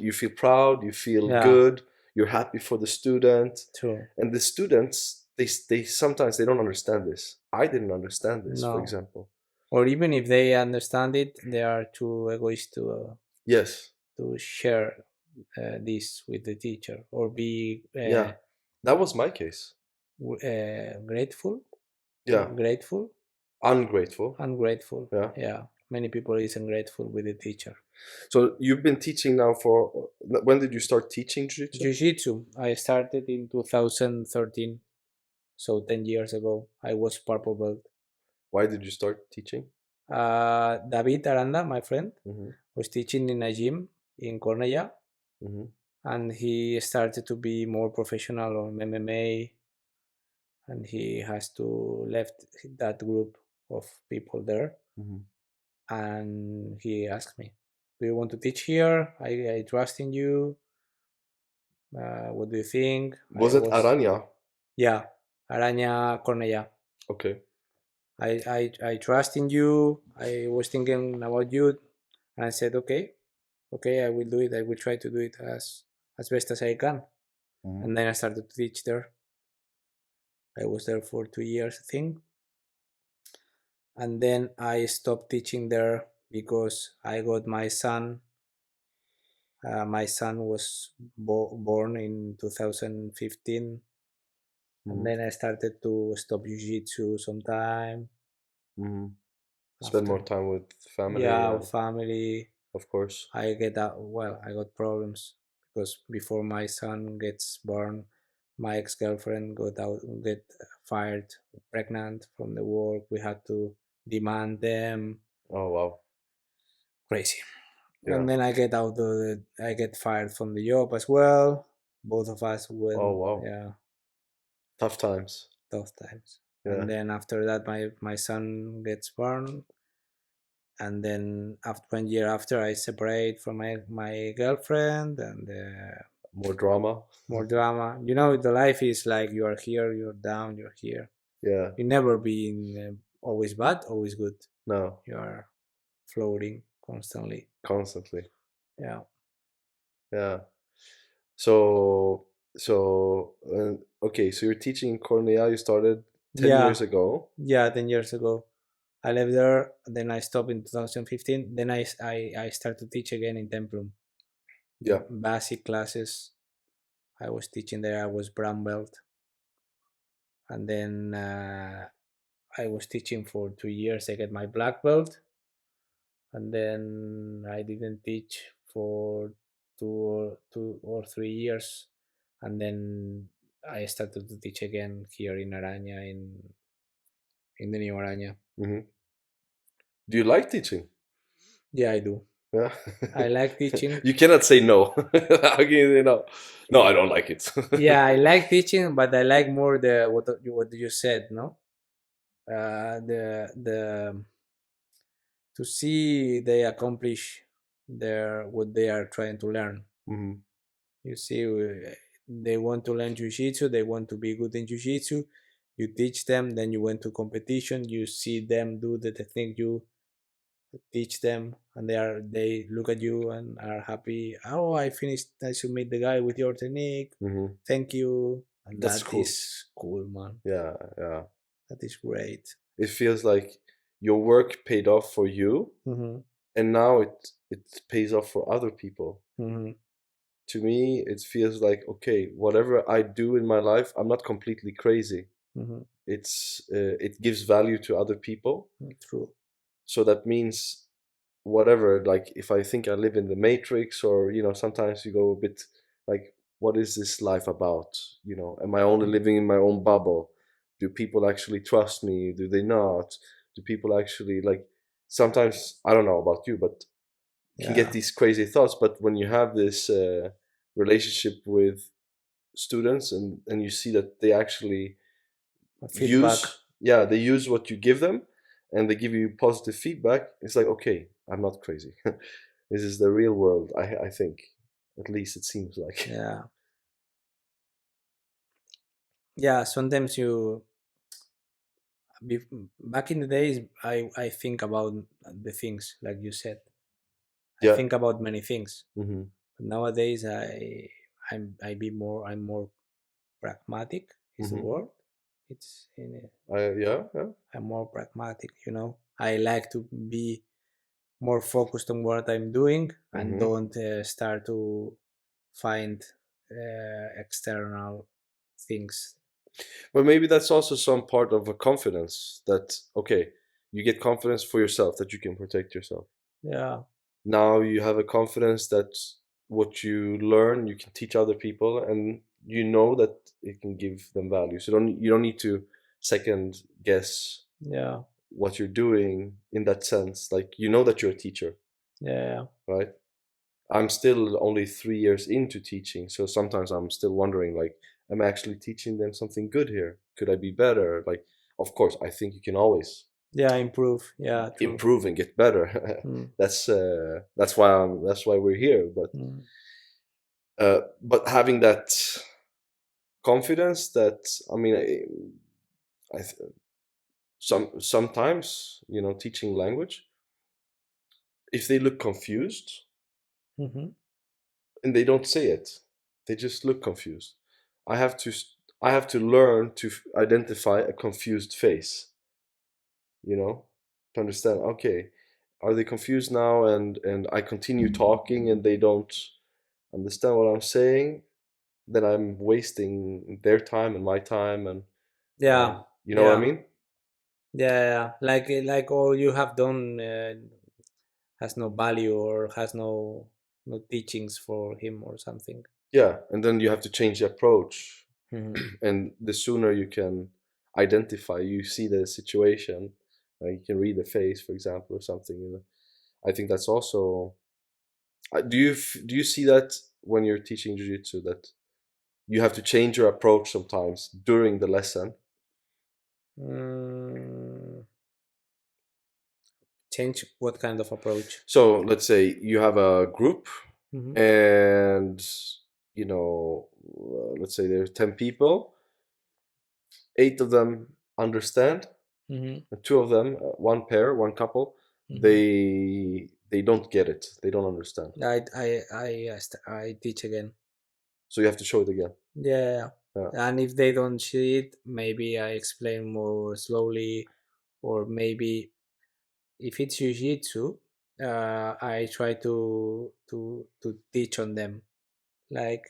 proud, you feel Yeah, good, you're happy for the student, true. and the students they sometimes they don't understand this. I didn't understand this, for No. example. Or even if they understand it, they are too egoist Yes. to share this with the teacher or be Yeah. That was my case. grateful, Yeah. grateful, Ungrateful. ungrateful. Yeah. Yeah, many people is ungrateful with the teacher. So you've been teaching now for, when did you start teaching jiu-jitsu? Jiu-Jitsu, I started in 2013, so 10 years ago. I was purple belt. Why did you start teaching? David Aranda, my friend, Mm-hmm. was teaching in a gym in Cornella, Mm-hmm. and he started to be more professional on MMA, and he has to left that group of people there, Mm-hmm. and he asked me, do you want to teach here? I trust in you. What do you think? Was it Aranya? Yeah, Araña Cornella. Okay. I trust in you. I was thinking about you, and I said, okay, I will do it. I will try to do it as best as I can. Mm-hmm. And then I started to teach there. I was there for 2 years, I think, and then I stopped teaching there because I got my son. My son was born in 2015, and Mm-hmm. then I started to stop jiu-jitsu sometime Mm-hmm. Spend more after. time with family, Yeah, and family. of course. I get out. Well, I got problems because before my son gets born, my ex-girlfriend get fired, pregnant from the work. We had to demand them. Oh wow. Crazy. Yeah. And then I get fired from the job as well. Both of us Oh went, wow. yeah, Tough times. tough times. Yeah. And then after that, my son gets born, and then after 1 year after, I separate from my girlfriend, and More drama. more drama. You know, the life is like you are here, you're down, you're here. Yeah. You never be in always bad, always good. No. You are floating constantly. Constantly. Yeah. Yeah. So okay. So you're teaching in Cornell. You started 10 years Yeah. ago. Yeah. 10 years ago, I left there. Then I stopped in 2015. Then I started to teach again in Templum. Yeah. Basic classes. I was teaching there. I was brown belt, and then I was teaching for 2 years. I get my black belt, and then I didn't teach for 2 or 3 years, and then I started to teach again here in Araña, in the new Araña. Hmm. Do you like teaching? Yeah, I do. Yeah. I like teaching. You cannot say no. How can you say no? No, I don't like it. Yeah, I like teaching, but I like more the what you said, no? The to see they accomplish their what they are trying to learn. Hmm. You see, they want to learn jiu-jitsu, they want to be good in jiu-jitsu. You teach them, then you went to competition, you see them do the technique you teach them, and they look at you and are happy. Oh, I finished, I should meet the guy with your technique. Hmm. Thank you. And That's that cool. is cool, man. Yeah, yeah. That is great. It feels like your work paid off for you, Mm-hmm. and now it pays off for other people. Mm-hmm. To me, it feels like, okay, whatever I do in my life, I'm not completely crazy. Mm-hmm. It gives value to other people. True. So that means whatever, like if I think I live in the matrix, or sometimes you go a bit like, what is this life about? Am I only living in my own bubble? Do people actually trust me? Do they not? Do people actually, like, sometimes, I don't know about you, but can get Yeah. these crazy thoughts. But when you have this relationship with students, and you see that they actually Feedback. they use what you give them, and they give you positive feedback, it's like, okay, I'm not crazy. This is the real world, I think. At least it seems like. Yeah. Yeah. Sometimes back in the days, I think about the things like you said. I Yeah. think about many things. Hmm. But nowadays, I'm more pragmatic is the Hmm. word. It's in a, Yeah, yeah. I'm more pragmatic, you know. I like to be more focused on what I'm doing and Hmm. don't start to find external things. But maybe that's also some part of a confidence that, okay, you get confidence for yourself that you can protect yourself. Yeah, Now you have a confidence that what you learn you can teach other people, and you know that it can give them value. So you don't need to second guess yeah, what you're doing in that sense. Like you know that you're a teacher, yeah, right? I'm still only 3 years into teaching, so sometimes I'm still wondering, like, am I actually teaching them something good here? Could I be better? Like, of course, I think you can always yeah. Improve. Yeah, true. improve and get better. Mm, That's why we're here. mm, But having that confidence that, I mean, I sometimes, teaching language, if they look confused hmm. and they don't say it, they just look confused. I have to I have to learn to identify a confused face, you know, to understand. Okay, are they confused now? And I continue talking, and they don't understand what I'm saying. Then I'm wasting their time and my time, and Yeah, you know what I yeah, mean? yeah, yeah. Like all you have done has no value or has no teachings for him or something. Yeah, and then you have to change the approach, Hmm. and the sooner you can identify, you see the situation, you can read the face, for example, or something. I think that's also. Do you see that when you're teaching jiu-jitsu, that you have to change your approach sometimes during the lesson? Mm, change what kind of approach? So let's say you have a group, Hmm. and let's say there's 10 people, 8 of them understand, Hmm. and 2 of them, one pair, one couple, Hmm. they don't get it, they don't understand. I teach again. So you have to show it again. Yeah, Yeah. and if they don't see it, maybe I explain more slowly, or maybe if it's jiu-jitsu, I try to teach on them, like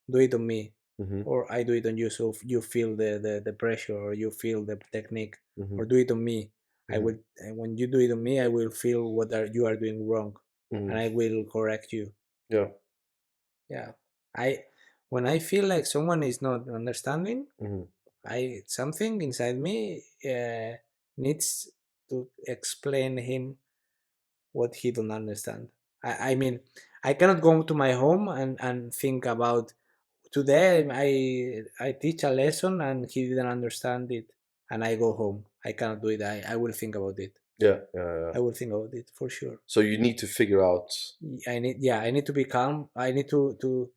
do it on me, Hmm. or I do it on you, so you feel the pressure or you feel the technique, Hmm. or do it on me. I Hmm. will, and when you do it on me, I will feel what you are doing wrong, Hmm. and I will correct you. Yeah. Yeah, I when I feel like someone is not understanding, Hmm. I something inside me needs to explain him what he don't understand. I mean, I cannot go to my home and think about today. I teach a lesson and he didn't understand it, and I go home. I cannot do it. I will think about it. Yeah, yeah, yeah. I will think about it for sure. So you need to figure out. I need to be calm. I need to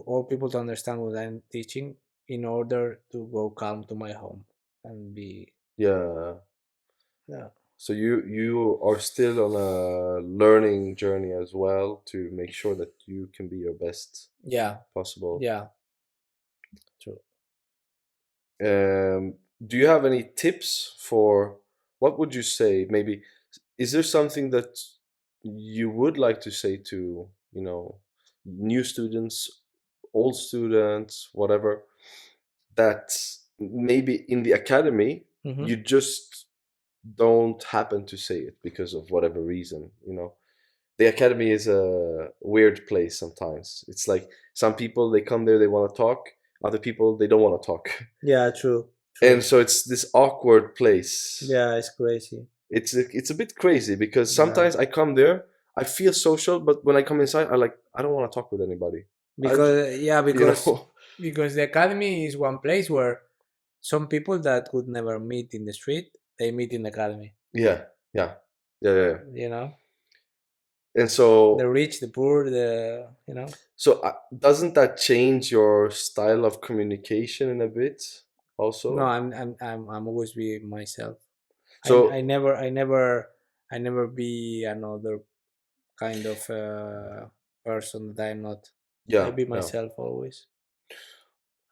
all people to understand what I'm teaching in order to go calm to my home and be. Yeah. Yeah, So you are still on a learning journey as well to make sure that you can be your best yeah, possible. yeah, true. Do you have any tips for, what would you say? Maybe is there something that you would like to say to, new students, old students, whatever, that maybe in the academy Hmm. you just don't happen to say it because of whatever reason, the academy is a weird place sometimes. It's like some people, they come there, they want to talk, other people they don't want to talk. Yeah, true, And true. so it's this awkward place. Yeah, it's crazy. It's a bit crazy because Yeah, sometimes I come there, I feel social, but when I come inside, I don't want to talk with anybody. I j- because yeah, you because know. because the academy is one place where some people that would never meet in the street, they meet in the academy. Yeah, yeah, yeah, yeah, yeah. You know, And the so rich, the poor, the. doesn't that change your style of communication in a bit No, also? I'm always be myself. I So never I never be another kind of person that I'm not. I yeah, be yeah. myself always.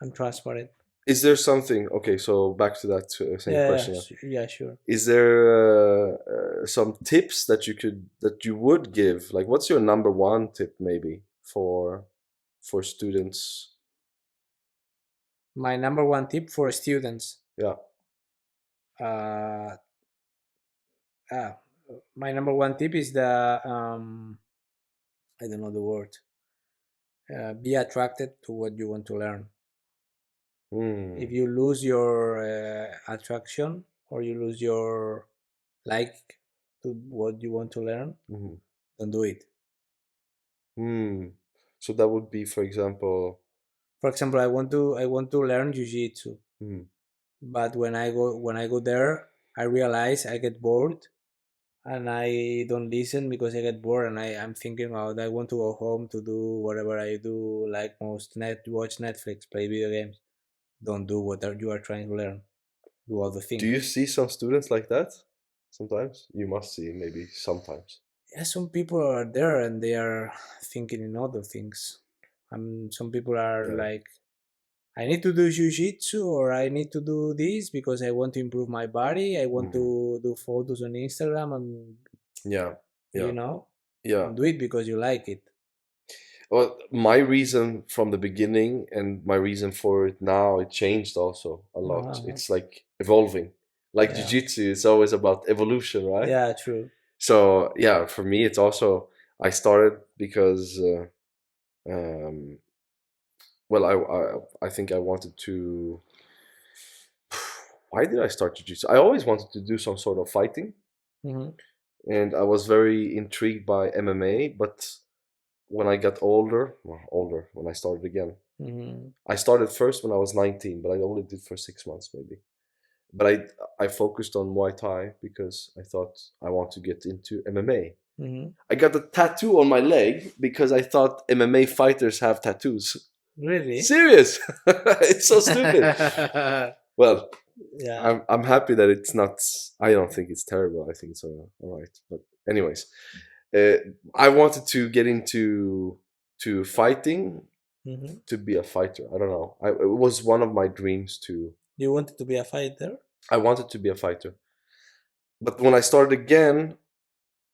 I'm transparent. Is there something? Okay, so back to that same Yeah, question. yeah, sure. Is there some tips that you would give? Like, what's your number one tip, maybe for students? My number one tip for students. Yeah. Uh, ah, my number one tip is the I don't know the word. Be attracted to what you want to learn. If Hmm. you lose your attraction, or you lose your like to what you want to learn, Hmm. don't do it. Hmm. So that would be, for example. For example, I want to learn jiu-jitsu, Hmm. but when I go there, I realize I get bored, and I don't listen because I get bored, and I'm thinking about I want to go home to do whatever I do, like most watch Netflix, play video games. Don't do what you are trying to learn. Do other Do things. you see some students like that? Sometimes you must see, maybe sometimes. Yeah, some people are there and they are thinking in other things. Some people are Yeah. like, I need to do jiu-jitsu, or I need to do this because I want to improve my body. I want Hmm. to do photos on Instagram, and Yeah. you Yeah. know, Yeah. don't do it because you like it. Well, my reason from the beginning and my reason for it now, it changed also a lot. Uh-huh. It's like evolving. Like Yeah, jiu-jitsu, it's always about evolution, right? yeah, true. So yeah, for me, it's also I started because um, well, I think I wanted to. Why did I start jiu-jitsu? I always wanted to do some sort of fighting, Mm-hmm. and I was very intrigued by MMA. But when I got older, well, older when I started again, Mm-hmm. I started first when I was 19, but I only did for 6 months maybe. But I focused on Muay Thai because I thought I want to get into MMA. Mm-hmm. I got a tattoo on my leg because I thought MMA fighters have tattoos. Really? Serious. It's so stupid. Well, Yeah. I'm happy that it's not. I don't think it's terrible. I think it's all right. But anyways, uh, I wanted to get into to fighting Mm-hmm. to be a fighter. I don't know. It was one of my dreams to. You wanted to be a fighter? I wanted to be a fighter, but when I started again,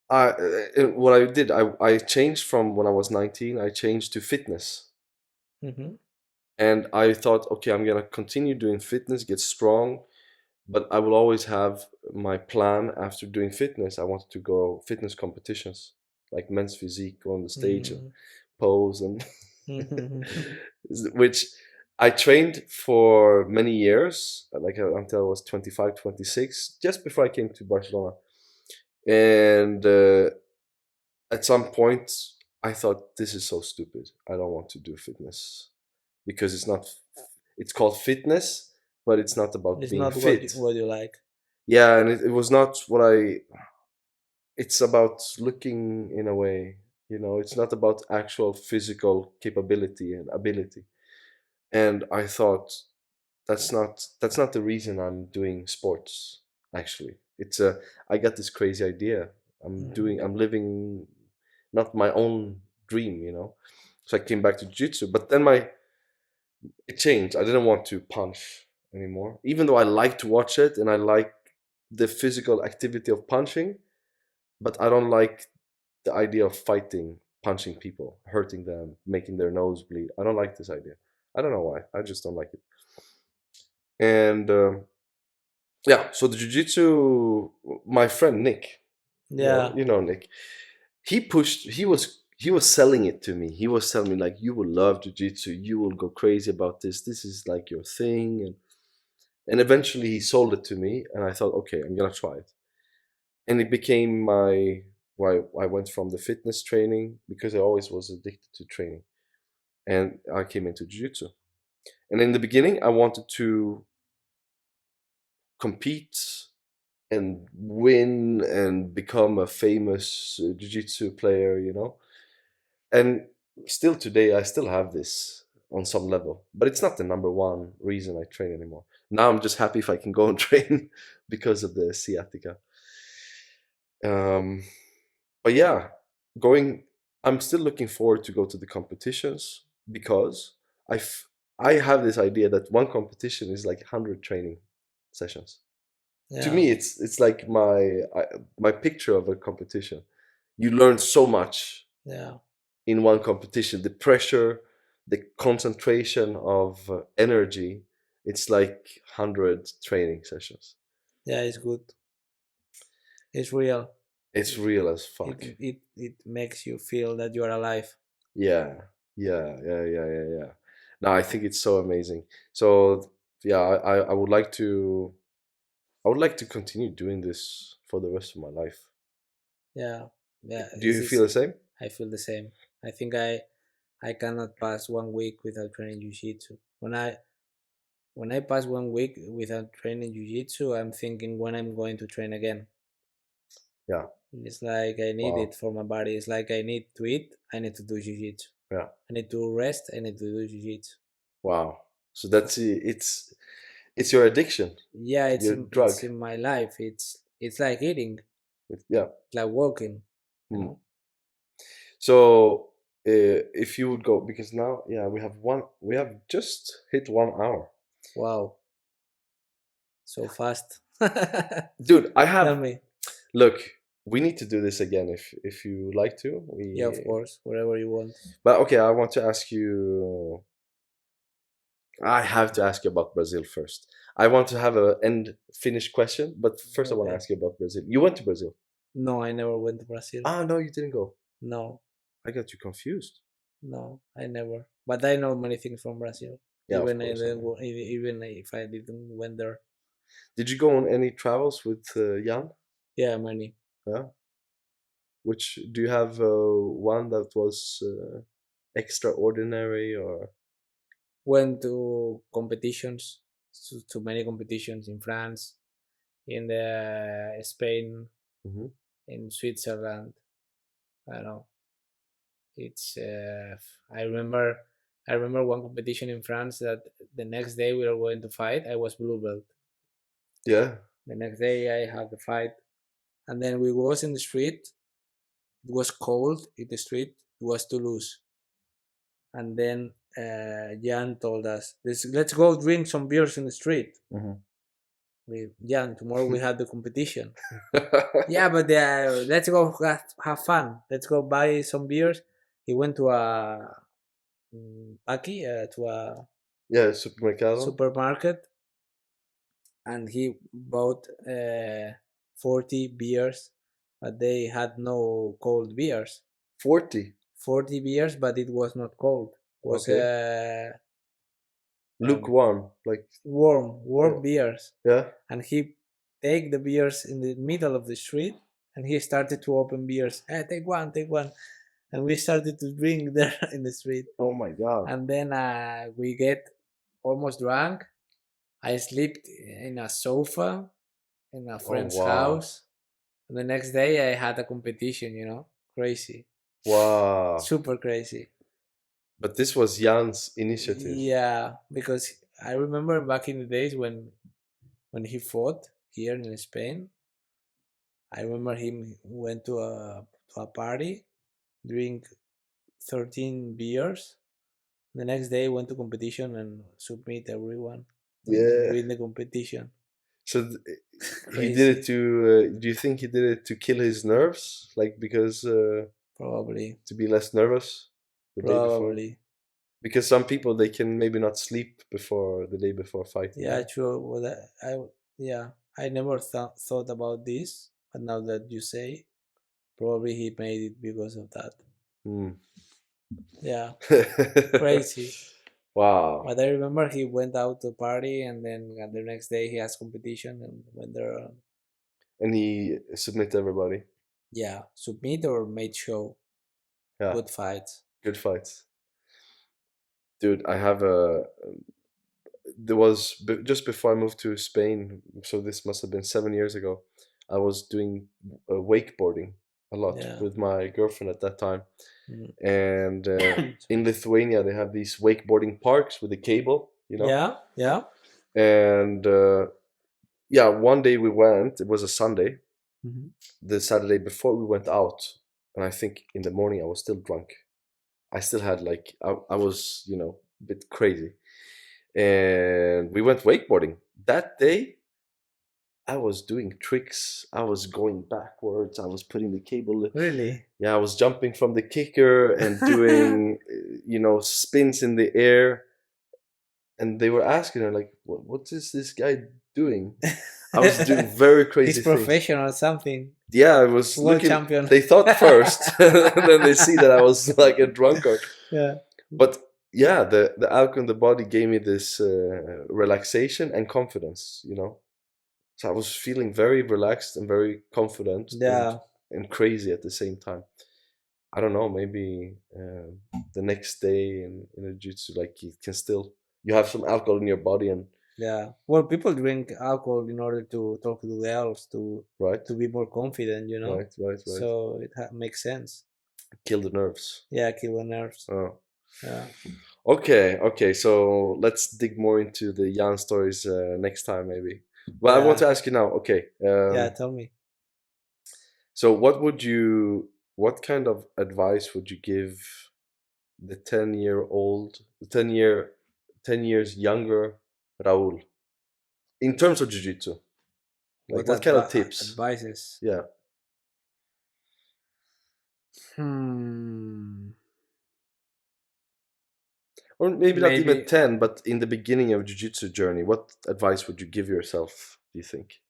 what I did, I changed from when I was 19. I changed to fitness, Mm-hmm. and I thought, okay, I'm gonna continue doing fitness, get strong, but I will always have my plan after doing fitness. I wanted to go fitness competitions, like men's physique, go on the stage and pose and Mm-hmm. which I trained for many years, like until I was 25, 26, just before I came to Barcelona. And at some point, I thought, this is so stupid. I don't want to do fitness because it's not, it's called fitness, but it's not about It's being not what fit. what you like. Yeah, and it was not what I, it's about looking in a way, it's not about actual physical capability and ability. And I thought, that's not the reason I'm doing sports. Actually, it's a I got this crazy idea. Mm-hmm. I'm living not my own dream. So I came back to jiu-jitsu, but then my it changed. I didn't want to punch anymore, even though I like to watch it and I like the physical activity of punching, but I don't like the idea of fighting, punching people, hurting them, making their nose bleed. I don't like this idea. I don't know why. I just don't like it. And yeah, so the jiu-jitsu, my friend Nick, Yeah. Nick, he was selling it to me. He was telling me like, you will love jiu-jitsu, you will go crazy about this. This is like your thing, and eventually he sold it to me, and I thought, okay, I'm gonna try it. And it became my why I went from the fitness training because I always was addicted to training, and I came into jiu-jitsu. And in the beginning, I wanted to compete and win and become a famous jiu-jitsu player. And still today, I still have this on some level, but it's not the number one reason I train anymore. Now I'm just happy if I can go and train because of the sciatica. Um, but yeah, going. I'm still looking forward to go to the competitions because I I have this idea that one competition is like 100 training sessions. To Yeah, me, it's like my picture of a competition. You learn so much yeah, in one competition. The pressure, the concentration of energy. It's like 100 training sessions. yeah. It's good. It's real. It's real as It fuck. it makes you feel that you are alive. Yeah, yeah. No, I think it's so amazing. So yeah, I would like to continue doing this for the rest of my life. Yeah, yeah. Do This you feel is. the same? I feel the same. I think I cannot pass 1 week without training jiu-jitsu. When I pass 1 week without training jiu-jitsu, I'm thinking when I'm going to train again. Yeah. It's like I need Wow. it for my body. It's like I need to eat. I need to do jiu-jitsu. Yeah. I need to rest. I need to do jiu-jitsu. Wow. So that's it's your addiction, Yeah, your it's drug. in my life. It's like eating, Yeah. like walking. You Hmm. know. So if you would go, because now, yeah, we have just hit 1 hour. Wow, so fast. Dude, I Tell have, me. look, we need to do this again if you like to. Yeah, of course. Whatever you want. But okay, I want to ask you. I have to ask you about Brazil first. I want to have a end finished question, but first I want to Okay. ask you about Brazil. You went to Brazil? No, I never went to Brazil. Ah, no, you didn't go. No, I got you confused. no, I never. But I know many things from Brazil. Yeah, of Even I course. I didn't know. go, even if I didn't went there. Did you go on any travels with Jan? Yeah, many. Yeah. Which do you have one that was extraordinary or? Went to competitions, to many competitions in France, in the Spain, Mhm. in Switzerland. I don't know. It's I remember one competition in France that the next day we were going to fight. I was blue belt. Yeah. The next day I had the fight, and then we was in the street. It was cold in the street. It was Toulouse, and then Jan told us, let's go drink some beers in the street. Mhm. We Jan, tomorrow we have the competition. Yeah, but let's go have fun. Let's go buy some beers. He went to a Aki, to a Yeah, supermercado. supermarket, and he bought 40 beers, but they had no cold beers. 40. 40 beers, but it was not cold. It was Okay. um, Lukewarm, like warm beers. yeah. And he take the beers in the middle of the street, and he started to open beers. Hey, take one. And we started to drink there in the street. Oh my god. And then we get almost drunk. I slept in a sofa in a Oh friend's wow. house. And the next day I had a competition, crazy, Wow. super crazy. But this was Jan's initiative. Yeah, because I remember back in the days when he fought here in Spain. I remember him went to a party, drink 13 beers. The next day went to competition and submit everyone and Yeah. win the competition. So he did it Crazy, to. Do you think he did it to kill his nerves, like because probably, to be less nervous the day before? probably. Because some people they can maybe not sleep before the day before fighting. Yeah, Yeah. true. Well, yeah, I never thought about this, but now that you say, probably he made it because of that. Hmm. Yeah, crazy. Wow. But I remember he went out to party, and then the next day he has competition and went there. And he submit everybody. Yeah, submit or made show. Yeah. Good fights. Good fights. Dude, I have a. There was just before I moved to Spain, so this must have been 7 years ago. I was doing wakeboarding a lot Yeah. with my girlfriend at that time, Mm. and in Lithuania they have these wakeboarding parks with a cable, Yeah, yeah. And yeah, one day we went. It was a Sunday. Mhm. The Saturday before we went out, and I think in the morning I was still drunk. I still had like I was a bit crazy. and we went wakeboarding. That day, I was doing tricks. I was going backwards. I was putting the cable. Really? Yeah, I was jumping from the kicker and doing, spins in the air. And they were asking her, like, what is this guy doing? I was doing very He's crazy things. professional or something. Yeah, I was World looking. champion. They thought first, and then they see that I was like a drunkard. Yeah. But yeah, the alcohol in the body gave me this relaxation and confidence. So I was feeling very relaxed and very confident Yeah. and crazy at the same time. I don't know, maybe the next day in a jiu-jitsu, like you have some alcohol in your body, and Yeah. Well, people drink alcohol in order to talk to the girls right, to be more confident, you know. right, So it makes sense. kill the nerves. Yeah, kill the nerves. Oh. Yeah. Okay. So let's dig more into the Jan stories next time, maybe. Well, I want to Yeah. ask you now. Okay. Yeah. Tell me. So what kind of advice would you give the 10 years younger Raul in terms of jiu-jitsu? Like, what kind of tips? Advices? Yeah. Hmm. Or maybe not even Maybe 10, but in the beginning of jiu-jitsu journey, what advice would you give yourself, do you think?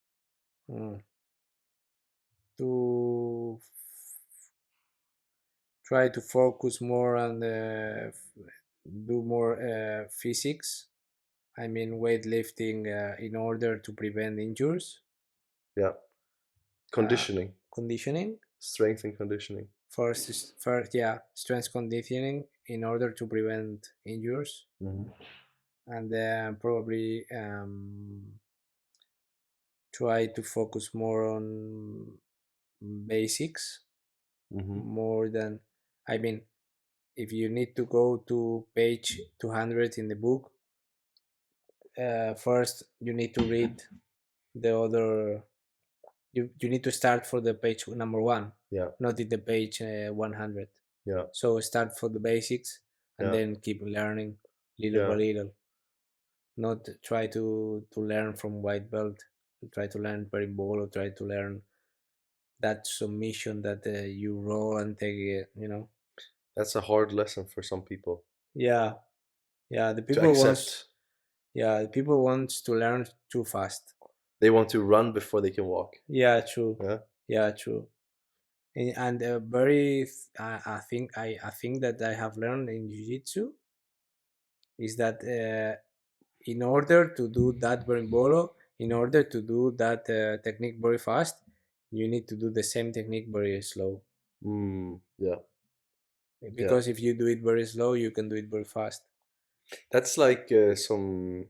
to try to focus more on do more physics. I mean weightlifting in order to prevent injuries. Yeah. Conditioning. Conditioning. Strength and conditioning. First, yeah, strength conditioning in order to prevent injuries, Mm-hmm. and then probably try to focus more on basics Mm-hmm. more than. I mean, if you need to go to page 200 in the book, first you need to read the other. You need to start for the page number one, Yeah. not in the page 100. Yeah. So start for the basics and Yeah. then keep learning little by Yeah. little. Not try to learn from white belt. Try to learn berimbolo. Try to learn that submission that you roll and take it. That's a hard lesson for some people Yeah, yeah. to accept. The people wants to learn too fast. They want to run before they can walk. Yeah, true. Yeah. Yeah, true. And very, I think that I have learned in jiu-jitsu is that in order to do that berimbolo, in order to do that technique very fast, you need to do the same technique very slow. Yeah. Yeah. Because if you do it very slow, you can do it very fast. That's like some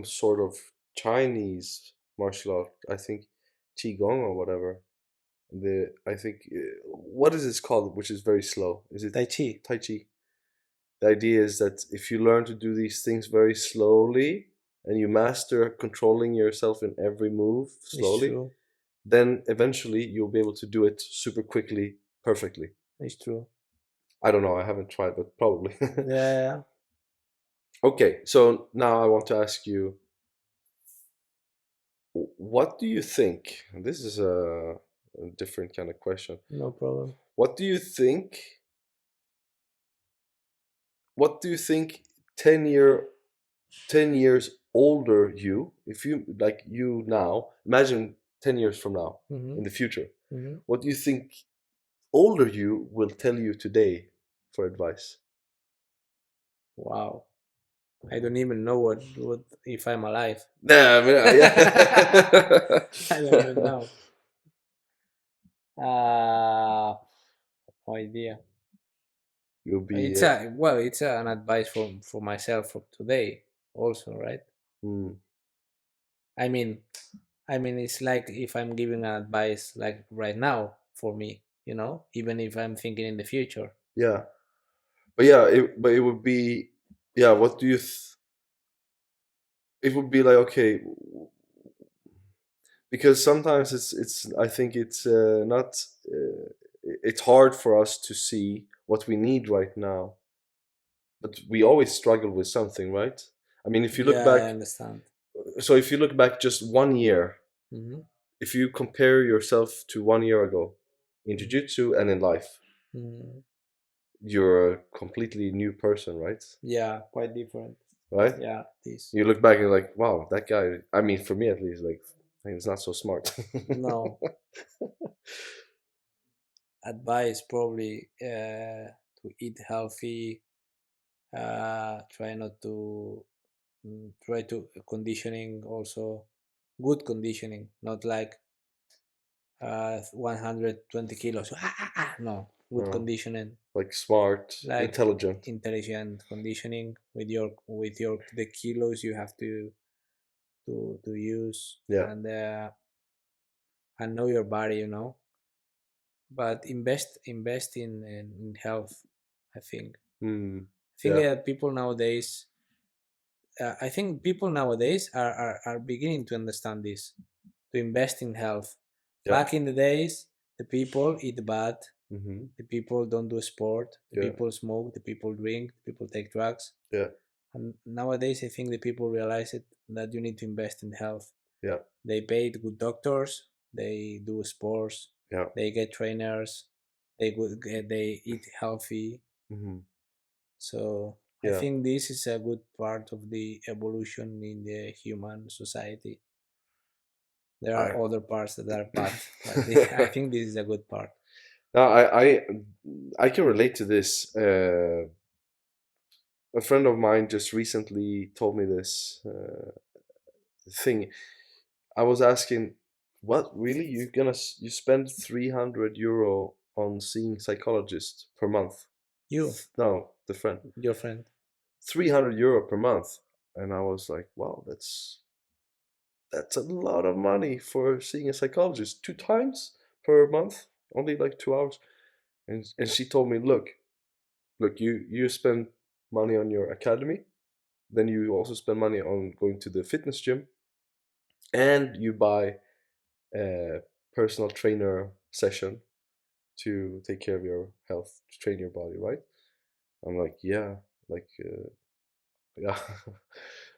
sort of Chinese martial art. I think qigong or whatever. I think what is this called, which is very slow? Is it Tai Chi. Tai Chi? The idea is that if you learn to do these things very slowly and you master controlling yourself in every move It's slowly, true. then eventually you'll be able to do it super quickly, perfectly. It's true. I don't know. I haven't tried, but probably. Yeah. Okay, so now I want to ask you, what do you think? And this is a different kind of question. No problem. What do you think? What do you think 10 years older you, if you like you now, imagine 10 years from now in the future, what do you think older you will tell you today for advice? Wow. I don't even know what if I'm alive. Nah, I mean, yeah. I don't even know. No idea. You'll be It's an advice for myself for today also, right? mm, I mean, it's like if I'm giving an advice like right now for me, even if I'm thinking in the future. yeah, but yeah, it would be, yeah. What do you? It would be like, okay, because sometimes it's I think it's not it's hard for us to see what we need right now but we always struggle with something, right? I mean, if you look Yeah, I back, understand. so if you look back just 1 year, Hmm. if you compare yourself to 1 year ago in Hmm. jiu-jitsu and in life, Hmm. you're a completely new person, right? Yeah, quite different. Right? Yeah, this. You look back and you're like, wow, that guy, I mean, for me at least, like, he's not so smart. No, advice probably to eat healthy. Try not to try to conditioning also, good conditioning, not like 120 kilos. No, good Oh, conditioning, like smart, like intelligent. intelligent conditioning with your the kilos you have to use, Yeah. and know your body, but invest in health. I think Mm, I think yeah. that people nowadays I think people nowadays are beginning to understand this, to invest in health. Yeah. Back in the days, the people eat bad, Mm-hmm. the people don't do sport, the Yeah. people smoke, the people drink, the people take drugs. Yeah. And nowadays, I think the people realize it, that you need to invest in health. Yeah. They pay good doctors, they do sports, Yeah. they get trainers, they eat healthy. Mm-hmm. So I Yeah. think this is a good part of the evolution in the human society. There I. are other parts that are bad, but I think this is a good part. No, I can relate to this. A friend of mine just recently told me this thing. I was asking, what really you spend 300 euro on seeing psychologist per month? You, No, the friend, your friend. 300 euro per month, and I was like, wow, that's a lot of money for seeing a psychologist 2 times per month, only like 2 hours. And she told me, look, you spend money on your academy, then you also spend money on going to the fitness gym, and you buy a personal trainer session to take care of your health, to train your body, right? I'm like, yeah, like, yeah.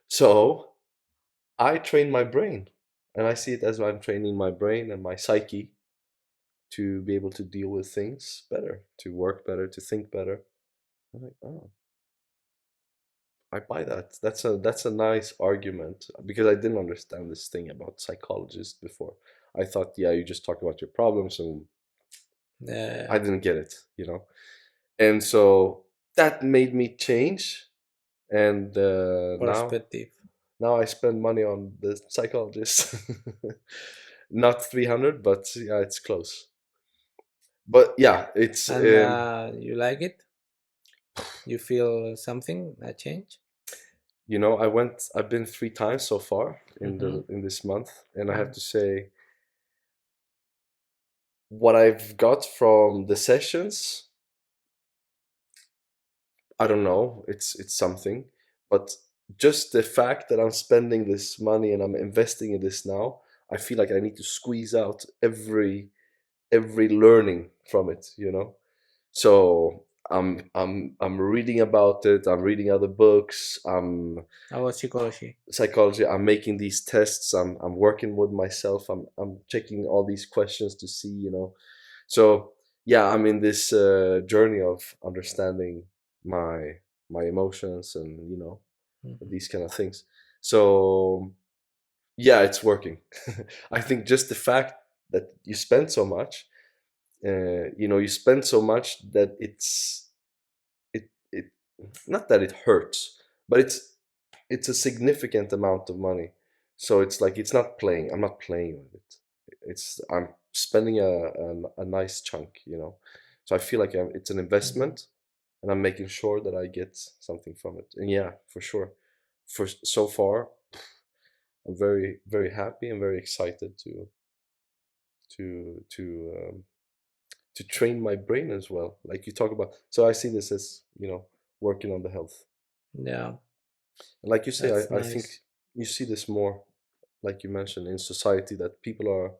So I train my brain, and I see it as I'm training my brain and my psyche to be able to deal with things better, to work better, to think better. I'm like, oh, I buy that. That's a nice argument because I didn't understand this thing about psychologists before. I thought, yeah, you just talk about your problems, and I Uh, didn't get it, you know. And so that made me change, and Perspective. now I spend money on the psychologist. Not 300, but yeah, it's close. But yeah, it's And you like it? You feel something, a change? I've been 3 times so far Mm-hmm. in this month, and I have Mm. to say what I've got from the sessions, I don't know, it's something, but just the fact that I'm spending this money and I'm investing in this now, I feel like I need to squeeze out every learning from it. So I'm reading about it, I'm reading other books, I'm About psychology. psychology, I'm making these tests, I'm working with myself, I'm checking all these questions to see. So yeah, I'm in this journey of understanding my my emotions and Mhm. these kind of things. So yeah, it's working. I think just the fact that you spend so much, you spend so much that it not that it hurts, but it's a significant amount of money. So it's like it's not playing. I'm not playing with it. I'm spending a nice chunk. So I feel like it's an Mhm. investment, and I'm making sure that I get something from it. And yeah, for sure, for so far, I'm very very happy and very excited to to um, to train my brain as well. Like you talk about. So I see this as working on the health. Yeah, And like you say, that's I think nice. you see this more, like you mentioned, in society that people are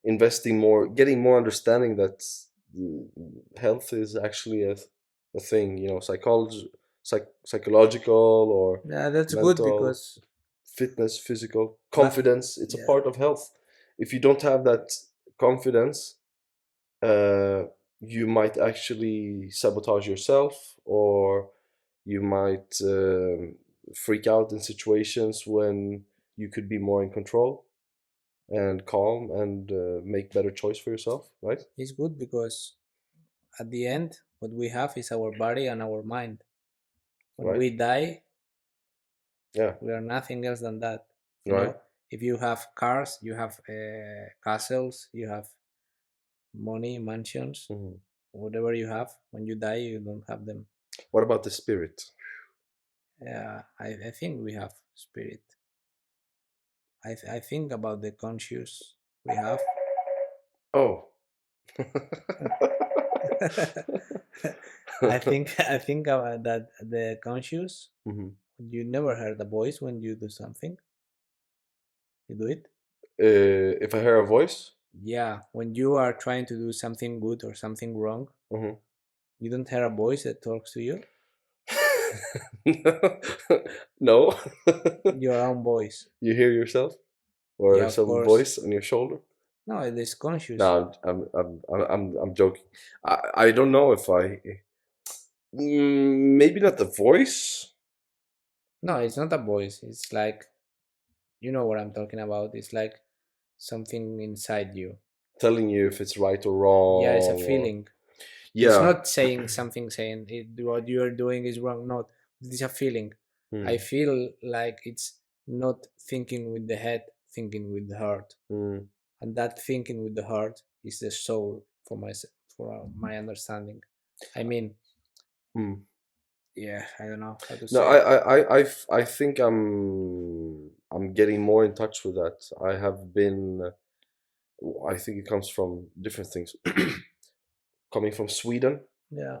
investing more, getting more understanding that health is actually a thing. Psychology, psychological or Yeah, that's good mental, because fitness, physical, but confidence. It's a yeah, part of health. If you don't have that confidence, uh, you might actually sabotage yourself, or you might freak out in situations when you could be more in control and calm and make better choice for yourself, right? it's good because at the end, what we have is our body and our mind. When Right? we die, Yeah. we are nothing else than that. You Right. know, if you have cars, you have castles, you have money, mansions, Mhm. whatever you have. When you die, you don't have them. What about the spirit? Yeah, I think we have spirit. I think about the conscious we have. Oh. I think about that the conscious. Mhm. You never heard a voice when you do something. You do it. If I hear a voice, Yeah, when you are trying to do something good or something wrong, mhm. you don't hear a voice that talks to you. No. Your own voice. You hear yourself or Yeah, of some course. voice on your shoulder? No, it is conscious. No, I'm joking. I don't know if maybe not the voice No, it's not a voice. It's like you know what I'm talking about. It's like something inside you. telling you if it's right or Yeah, it's a wrong, or feeling. It's yeah. not saying something saying what you are doing is wrong. No, it's a feeling. I Hmm. feel like it's not thinking with the head, thinking with the heart, Hmm. and that thinking with the heart is the soul for my understanding. I mean, Hmm. yeah, I don't know how to No, say. I think I'm getting more in touch with that. I have been. I think it comes from different things. Coming from Sweden. Yeah,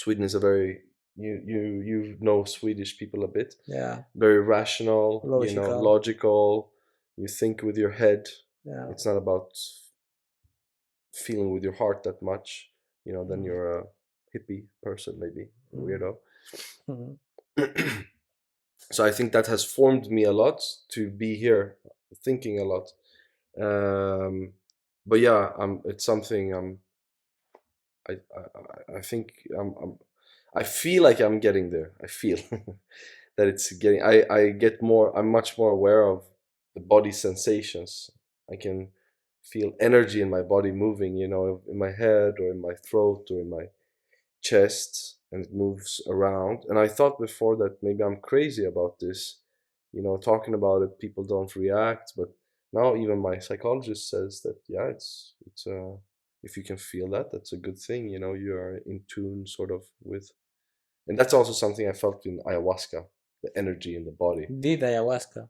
Sweden is a very, you know Swedish people a bit. yeah, Very rational, logical. logical. You think with your head. Yeah. It's not about feeling with your heart that much. Then Mm-hmm. you're a hippie person, maybe a weirdo. Mm-hmm. So I think that has formed me a lot to be here, thinking a lot. Um, but yeah, it's something I think I feel like I'm getting there. I feel that it's getting. I get more. I'm much more aware of the body sensations. I can feel energy in my body moving. In my head or in my throat or in my chest, and it moves around. And I thought before that maybe I'm crazy about this. Talking about it, people don't react. But now even my psychologist says that yeah, it's if you can feel that, that's a good thing. You are in tune, sort of, with, and that's also something I felt in ayahuasca, the energy in the body. Did ayahuasca?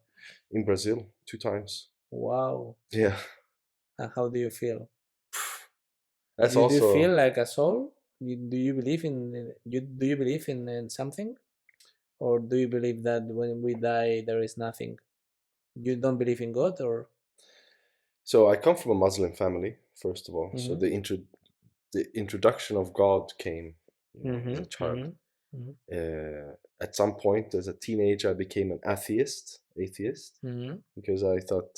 In Brazil, 2 times. Wow. Yeah, And how do you feel? that's Do you feel also. like a soul? Do you believe in something, or do you believe that when we die there is nothing? You don't believe in God, or? So I come from a Muslim family, first of all. So Mm-hmm. the introduction of God came, as Mm-hmm. a child. Mm-hmm. Mm-hmm. At some point, as a teenager, I became an atheist, Mm-hmm. because I thought,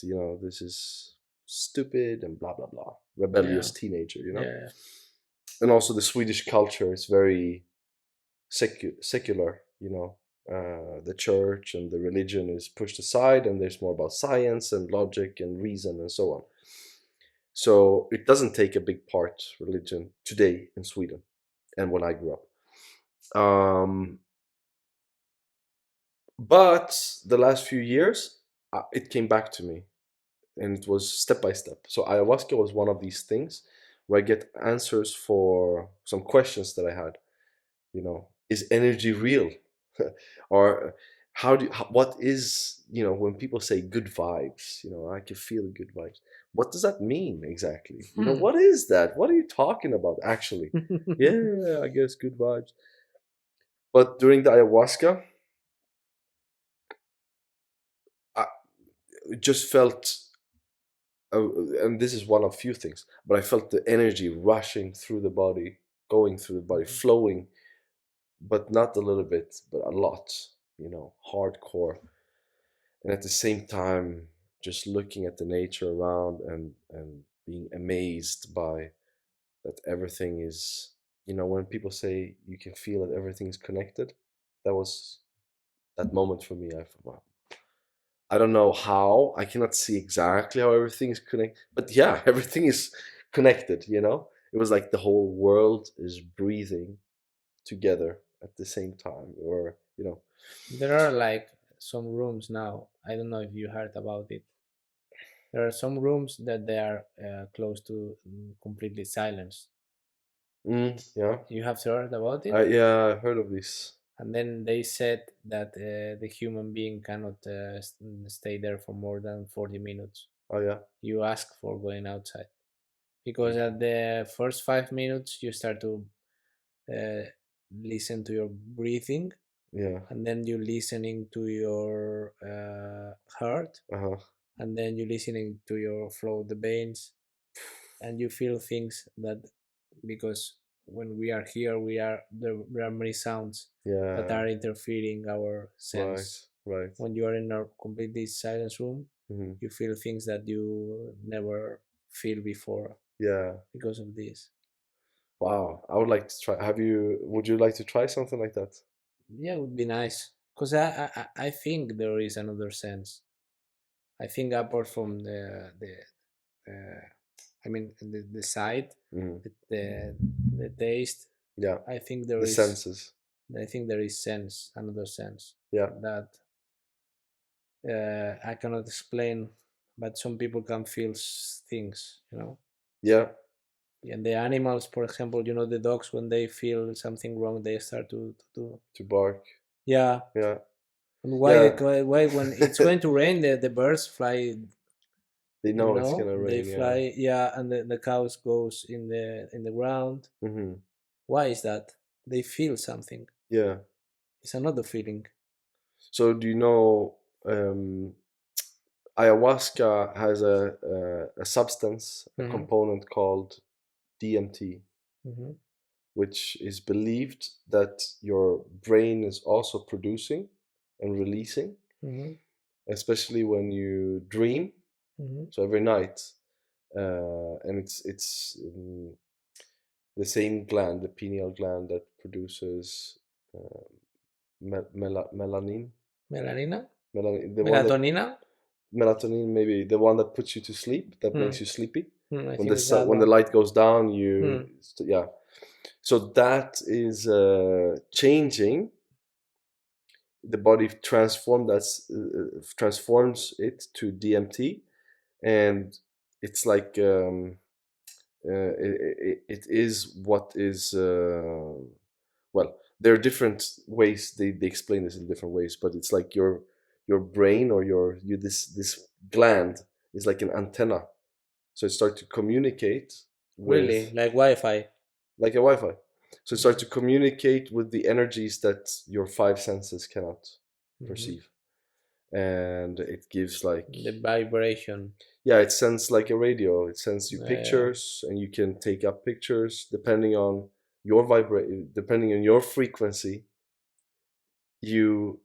this is stupid and blah blah blah. Yeah. Rebellious teenager. Yeah. And also the Swedish culture is very secular. The church and the religion is pushed aside, and there's more about science and logic and reason and so on. So it doesn't take a big part, religion, today in Sweden, and when I grew up. Um, but the last few years, it came back to me, and it was step by step. So ayahuasca was one of these things where I get answers for some questions that I had. Is energy real? Or what is, when people say good vibes, I can feel good vibes. What does that mean exactly? Hmm. What is that? What are you talking about actually? Yeah, I guess good vibes. But during the ayahuasca, I just felt, and this is one of few things, but I felt the energy rushing through the body, going through the body, flowing but not a little bit, but a lot, hardcore. And at the same time, just looking at the nature around and being amazed by that everything is, when people say you can feel that everything is connected, that was that moment for me. I thought, wow, I don't know how, I cannot see exactly how everything is connected, but yeah, everything is connected. It was like the whole world is breathing together at the same time, or There are like some rooms now. I don't know if you heard about it. There are some rooms that they are close to completely silence. yeah, You have heard about it? yeah, I heard of this. And then they said that the human being cannot stay there for more than 40 minutes. Oh yeah. You ask for going outside because at the first 5 minutes you start to uh, listen to your breathing, Yeah. and then you listening to your heart, Uh-huh. and then you listening to your flow of the veins, and you feel things that, because when we are here there are many sounds that Yeah. are interfering our Right. sense. Right. When you are in a completely silent room, Hmm. you feel things that you never feel before Yeah. because of this. Wow. I would like to try. Would you like to try something like that? Yeah, it would be nice because I think there is another sense. I think apart from the I mean the sight, Hmm. the taste. Yeah. I think there The is senses. sense, another sense Yeah. that I cannot explain, but some people can feel things, Yeah. And the animals, for example, the dogs, when they feel something wrong, they start to do. To bark. Yeah. Yeah. And Yeah. why when it's going to rain, the birds fly, They know it's gonna they rain. Yeah. fly, yeah, and the cows goes in the ground. Hmm. Why is that? They feel something. Yeah. It's another feeling. So do you know ayahuasca has a substance, a Mm-hmm. component called DMT, Mm-hmm. which is believed that your brain is also producing and releasing, Mm-hmm. especially when you dream. Mm-hmm. So every night, and it's the same gland, the pineal gland that produces uh, melanin, Melanina, the one that melatonina. melatonin, maybe the one that puts you to sleep, that makes Hmm. you sleepy. I When think it's that when the one. light goes down, Hmm. yeah. So that is changing. The body transforms it to DMT, and it's like it is what is well. There are different ways they explain this in different ways, but it's like your brain or this gland is like an antenna, so it starts to communicate Really, with, like Wi-Fi. like a Wi-Fi. So it starts to communicate with the energies that your five senses cannot Mm-hmm. perceive, and it gives like, The vibration. yeah, it sends like a radio. It sends you Uh, pictures, and you can take up pictures depending on depending on your frequency. You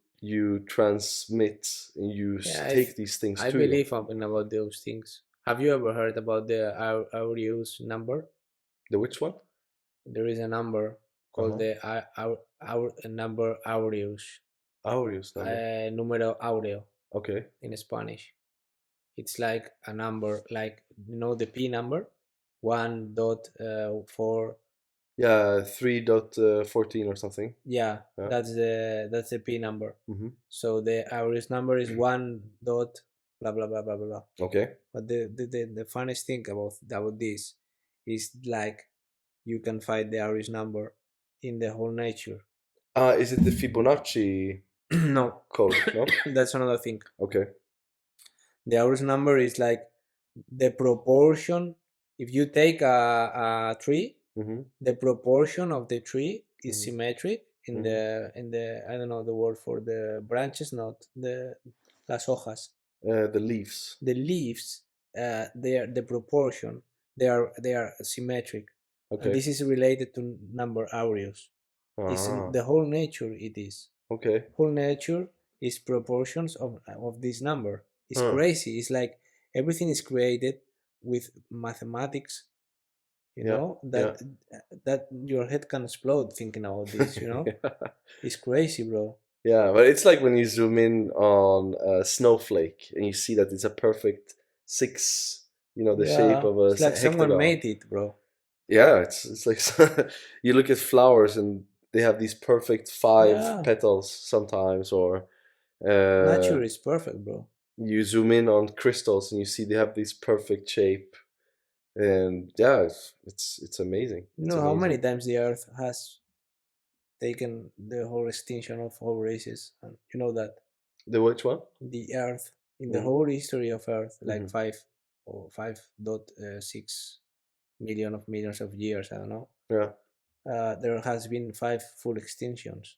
transmit and you yeah, take these things I to you. believe about those things. Have you ever heard about the Aureus number? The which one? There is a number Uh called huh. the number Aureus, Aureus number. Numero aureo Okay. in Spanish. It's like a number, like the P number, 1.4. Yeah, 3.14 or something. Yeah, Yeah. that's the P number. Mm-hmm. So the average number is 1 dot blah blah blah blah blah blah. Okay. But the funniest thing about this is like you can find the average number in the whole nature. Is it the Fibonacci No, code? No. that's another thing. Okay. The average number is like the proportion. If you take a tree, Mm-hmm. the proportion of the tree is Mm-hmm. symmetric in Mm-hmm. the I don't know the word for the branches, not the las hojas. The leaves. The leaves, they are the proportion. They are symmetric, and Okay. this is related to number aureus. It's Ah, the whole nature. It is okay. whole nature is proportions of this number. It's Huh. crazy. It's like everything is created with mathematics. You Yeah, know yeah. that your head can explode thinking about this. You know, it's crazy, bro. Yeah, but it's like when you zoom in on a snowflake and you see that it's a perfect six, the shape Yeah, of a it's like someone hectagon. made it, bro. Yeah, it's like you look at flowers and they have these perfect five Yeah, petals sometimes, or nature uh, is perfect, bro. you zoom in on crystals and you see they have this perfect shape, and yeah, it's amazing. You It's know how many amazing. times the Earth has taken the whole extinction of all races, and you know that The which one? the Earth in the Mm-hmm. whole history of Earth, like Mm-hmm. 5.6 million of millions of years, I don't know. Yeah. There has been five full extinctions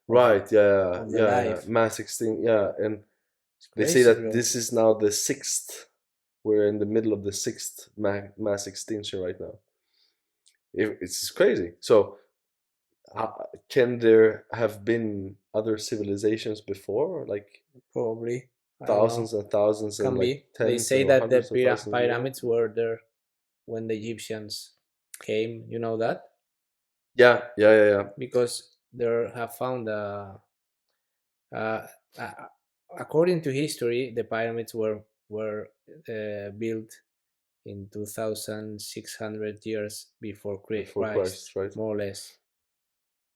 of Right. Yeah. of the Yeah. Yeah. life. Mass extinct. Yeah, and It's they say crazy, that bro. this is now the sixth. We're in the middle of the sixth mass extinction right now. It's crazy. So, uh, can there have been other civilizations before, like Probably, I don't know. thousands and thousands and Can like be. They tens say or that the hundreds of thousands ago? pyramids were there when the Egyptians came. You know that Yeah, yeah, yeah, yeah. because they have found uh, uh, according to history, the pyramids were built in 2,600 years before Before Christ, Christ, right? more or less.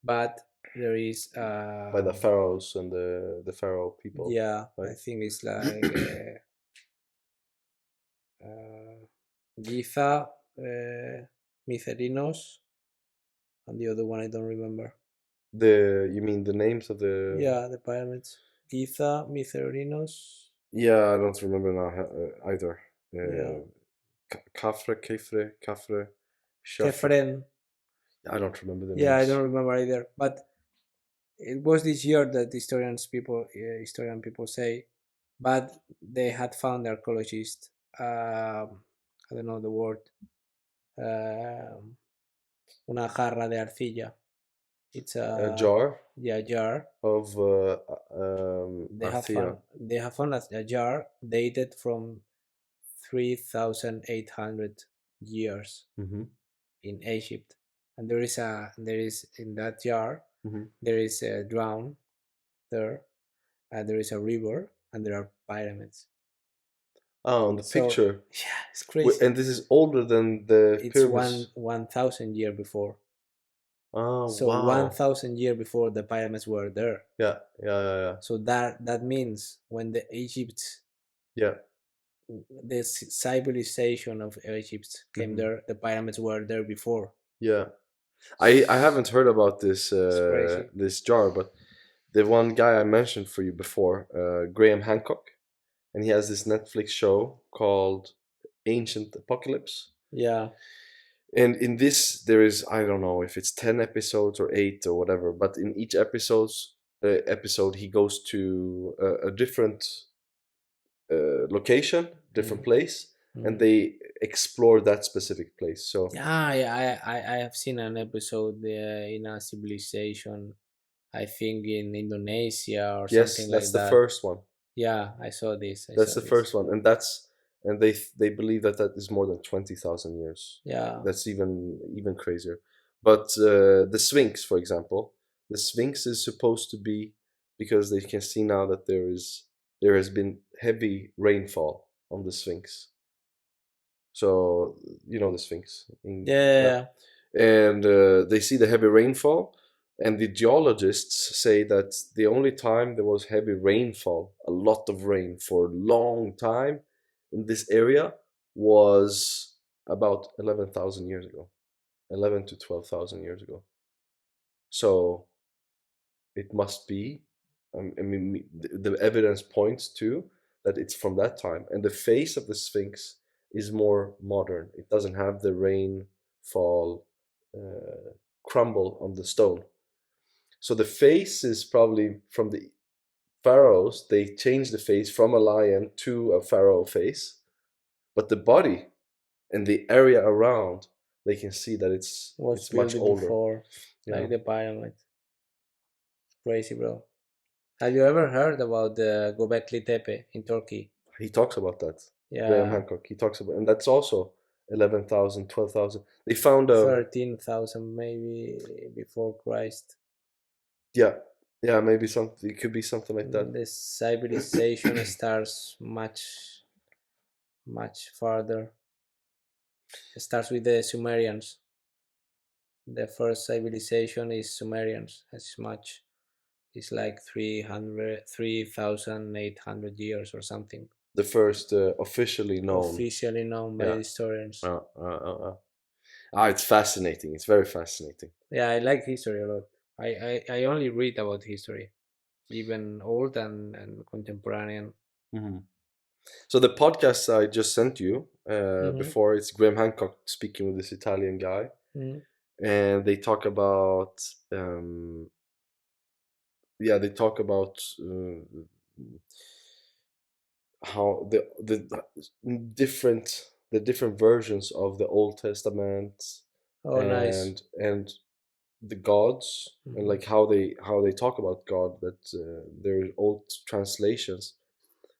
But there is, By the pharaohs and the pharaoh people, yeah, I right? think it's like Giza, Mycerinos, and the other one I don't remember. You mean the names of the? Yeah, the pyramids. Giza, Mycerinos. Yeah, I don't remember now either. Yeah, Kafre, Shafre. Kefren. I don't remember the Yeah, I don't names. remember either. But it was this year that historian people say, but they had found archaeologists. I don't know the word. Um, una jarra de arcilla. It's A a, jar yeah, jar. of Found arthea. a jar dated from 3,800 years Mm-hmm. in Egypt, and there is in that jar Mm-hmm. there is a drown there, there is a river, and there are pyramids. Oh, on the So picture. yeah, it's crazy. And this is older than the It's pyramids. 1,000 year before. Oh, So wow. 1,000 year before the pyramids were there. Yeah, yeah, yeah, yeah. So that means when the Egypt, Yeah. the civilization of Egypt came Mm-hmm. there, the pyramids were there before. Yeah. I haven't heard about It's crazy. this jar, but the one guy I mentioned for you before, Graham Hancock, and he has this Netflix show called Ancient Apocalypse. Yeah, And in this, there is, I don't know if it's 10 episodes or 8 or whatever, but in each episode he goes to a different location, different mm, place, and mm. they explore that specific place. So Yeah, I have seen an episode in a civilization. I think in Indonesia or yes, something that's like the that. first one. Yeah, I saw this. I That's saw the this. first one, and they believe that that is more than 20,000 years. Yeah, That's even crazier. But the Sphinx, for example, the Sphinx is supposed to be, because they can see now that there has been heavy rainfall on the Sphinx. So you know the Sphinx, yeah, yeah, and they see the heavy rainfall, and the geologists say that the only time there was heavy rainfall, a lot of rain for a long time in this area, was about 11,000 years ago, 11 to 12,000 years ago. So it must be, I mean, the evidence points to that it's from that time, and the face of the Sphinx is more modern. It doesn't have the rainfall crumble on the stone. So the face is probably from the pharaohs. They changed the face from a lion to a pharaoh face, but the body and the area around they can see that Was it's much built older. before, Yeah, like the pyramid. Crazy, bro. Have you ever heard about the Göbekli Tepe in Turkey? he talks about that. Graham Yeah, Hancock. He talks about, and that's also 11,000, 12,000. They found a 13,000 maybe before Christ. yeah, yeah, maybe something. It could be something like that. The civilization starts much farther. It starts with the Sumerians. The first civilization is Sumerians. It's much. It's like 3,800 years or something. The first officially known. Officially known by Yeah. historians. Uh, uh, uh, uh. It's fascinating. It's very fascinating. Yeah, I like history a lot. I only read about history, even old and contemporary. Hmm. So the podcast I just sent you Mm-hmm. before, it's Graham Hancock speaking with this Italian guy, Mm-hmm. and they talk about um, yeah, they talk about how the different versions of the Old Testament Oh, nice. and the gods, and Mm-hmm. like how they talk about God, that there are old translations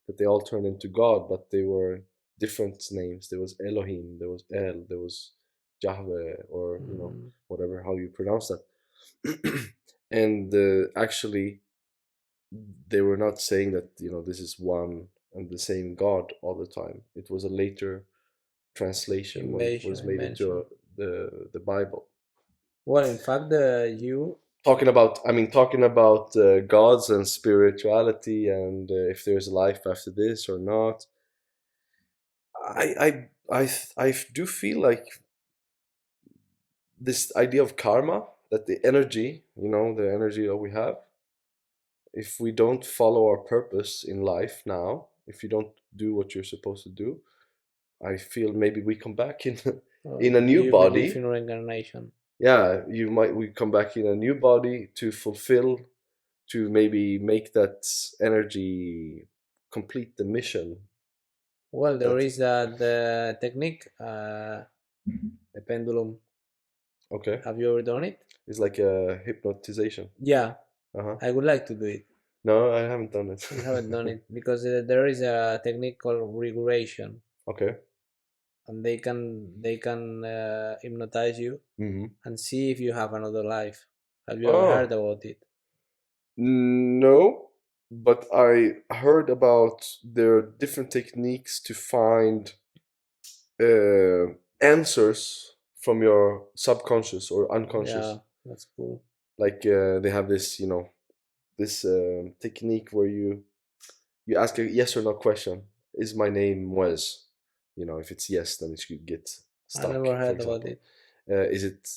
that they all turned into God, but they were different names. There was Elohim, there was El, there was Yahweh, or Mm-hmm. whatever how you pronounce that. And actually, they were not saying that this is one and the same God all the time. It was a later translation when it was made into Invention. the Bible. Well, in fact, the you. Talking about gods and spirituality, and if there's life after this or not. I do feel like this idea of karma, that the energy, the energy that we have, if we don't follow our purpose in life now, if you don't do what you're supposed to do, I feel maybe we come back in in a Do new you believe body. in reincarnation? Yeah, we come back in a new body to fulfill, to maybe make that energy complete the mission. Well, there That is the technique, the pendulum. okay, Have you ever done it? it's like a hypnotization. Yeah, Uh-huh. I would like to do it. No, I haven't done it. You haven't done it because there is a technique called regulation, Okay. and they can hypnotize you Hmm. and see if you have another life. Have you ever heard Oh, about it? no, but I heard about there are different techniques to find uh, answers from your subconscious or Yeah, unconscious. that's cool. Like they have this, this technique where you ask a yes or no question. Is my name Wes? If it's yes, then it should get I stuck, never for heard about example. it. Is it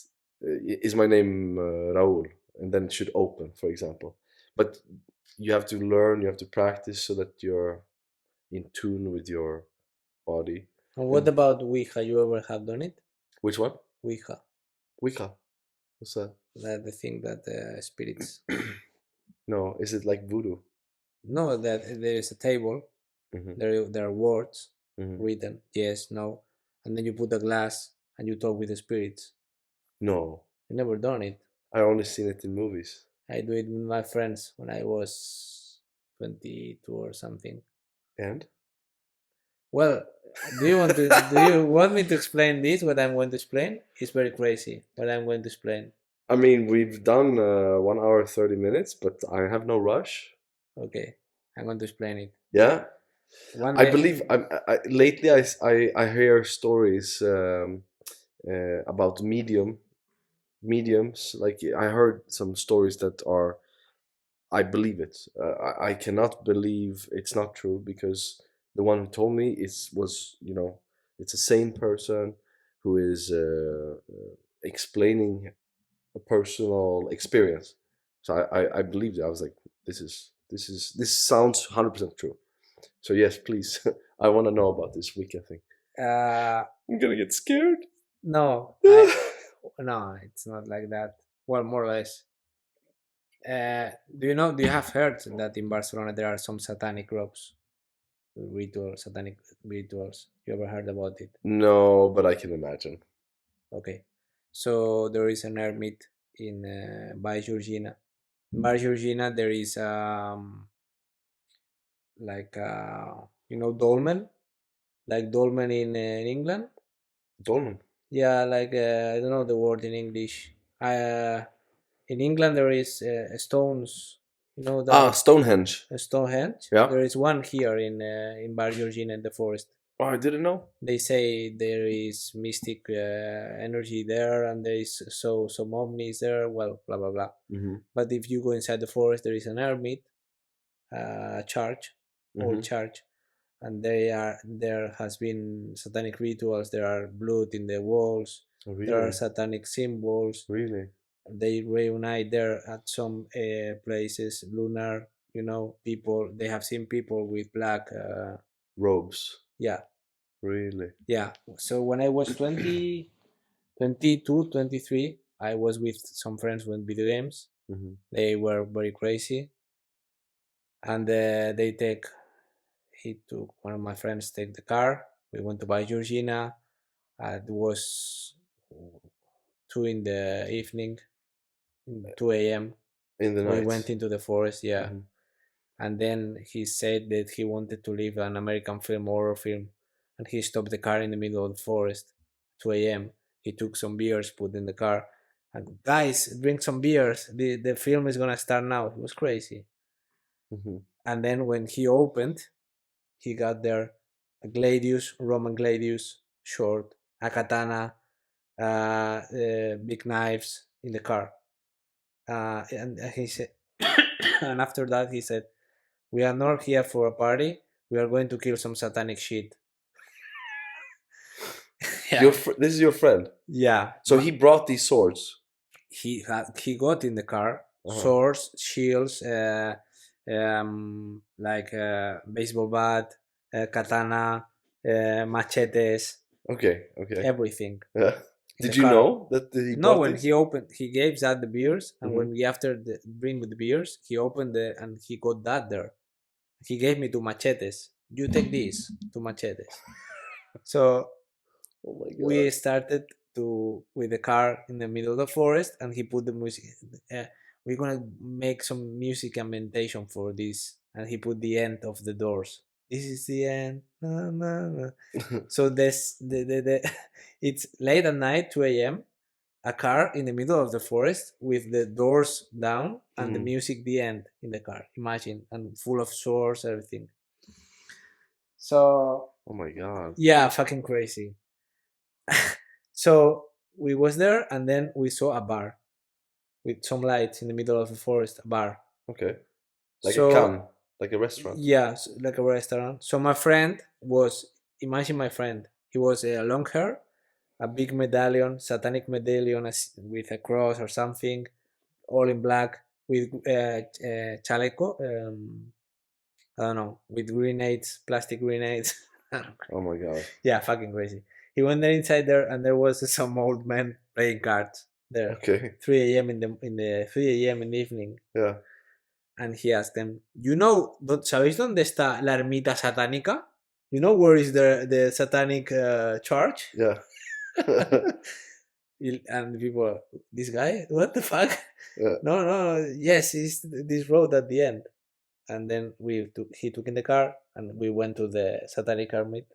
is my name Raul? And then it should open, for example. But you have to learn, you have to practice so that you're in tune with your body. And what And about Ouija? You ever have done it? which one? Ouija, Wicca. What's that? that the thing that spirits. No, is it like voodoo? No, that there is a table. Hmm. There are words Hmm. written, yes, no, and then you put a glass and you talk with the spirits. No, I never done it. I only seen it in movies. I do it with my friends when I was 22 or something. And Well, do you want me to explain this? What I'm going to explain? It's very crazy. What I'm going to explain. I mean, we've done 1 hour 30 minutes, but I have no rush. Okay, I'm going to explain it. Yeah, One I day, believe. Lately, I hear stories about mediums. Like I heard some stories that are. I believe it. I cannot believe it's not true, because the one who told me was it's a sane person who is explaining a personal experience. So I believed it. I was like, this sounds 100% true. So yes, please, I want to know about this Wicca thing. uh, I'm gonna get scared. no, no, it's not like that. Well, more or less. Do you have heard that in Barcelona there are some satanic groups, satanic rituals? You ever heard about it? No, but I can imagine. Okay, so there is an ermit in by Georgina. By Georgina, there is like dolmen, like dolmen in England. Dolmen. Yeah, like I don't know the word in English. In England there is stones. You know Ah, that Stonehenge. Stonehenge. Yeah. There is one here in Bar Georgina in the forest. Oh, I didn't know. They say there is mystic energy there, and there is some ovnis there. Well, blah blah blah. Mm-hmm. But if you go inside the forest, there is an hermit, church, old Mm-hmm. church, and there has been satanic rituals. There are blood in the walls. Oh, There are really? satanic symbols. Really? They reunite there at some places. Lunar, people. They have seen people with black. Robes. Yeah, Really? yeah. So when I was 20, 22, 23, I was with some friends with video games. Mm-hmm. They were very crazy, and he took one of my friends take the car. We went to buy Georgina. It was 2 in the evening, 2 a.m. In the We night. went into the forest, yeah. Mm-hmm. And then he said that he wanted to leave an American film, horror film, and he stopped the car in the middle of the forest, 2 a.m. He took some beers, put in the car, and guys, drink some beers. The film is gonna start now. It was crazy. Mm-hmm. And then when he opened, he got there a gladius, Roman gladius, short, a katana, big knives in the car. And he said, and after that he said, "We are not here for a party. We are going to kill some satanic shit." Yeah, This is your friend. yeah. So he brought these swords. He got in the car Uh-huh. swords, shields, like baseball bat, katana, machetes, Okay. Okay. everything Yeah. in Did the you car. know that he No, brought when these? he opened, he gave that the beers, and Mm-hmm. when we after the bring with the beers, he opened and he got that there. He gave me two machetes. You take these two machetes. So Oh my we god. started to with the car in the middle of the forest, and he put the music. We're gonna make some music and meditation for this, and he put the end of the doors. This is the end. Na, na, na. So this the it's late at night, 2 a.m. A car in the middle of the forest with the doors down and the Mhm. music the end in the car. Imagine, and full of swords, everything. So Oh my god. yeah, fucking crazy. So we was there, and then we saw a bar with some lights in the middle of the forest. A bar. Okay. Like a So can, like a restaurant. yeah, like a restaurant. So my friend was, imagine my friend. He was a long hair, a big medallion, satanic medallion with a cross or something, all in black with chaleco. I don't know, with grenades, plastic grenades. Oh my god. Yeah, fucking crazy. He went there inside there, and there was some old man playing cards there, Okay. 3 a.m. in the 3 a.m. in the evening, Yeah. and he asked them, ¿Sabéis dónde está la ermita satánica? You know where is the satanic church? Yeah. And the people, this guy, what the fuck? Yeah. No, no, yes, it's this road at the end. And then he took in the car, and we went to the satanic hermit.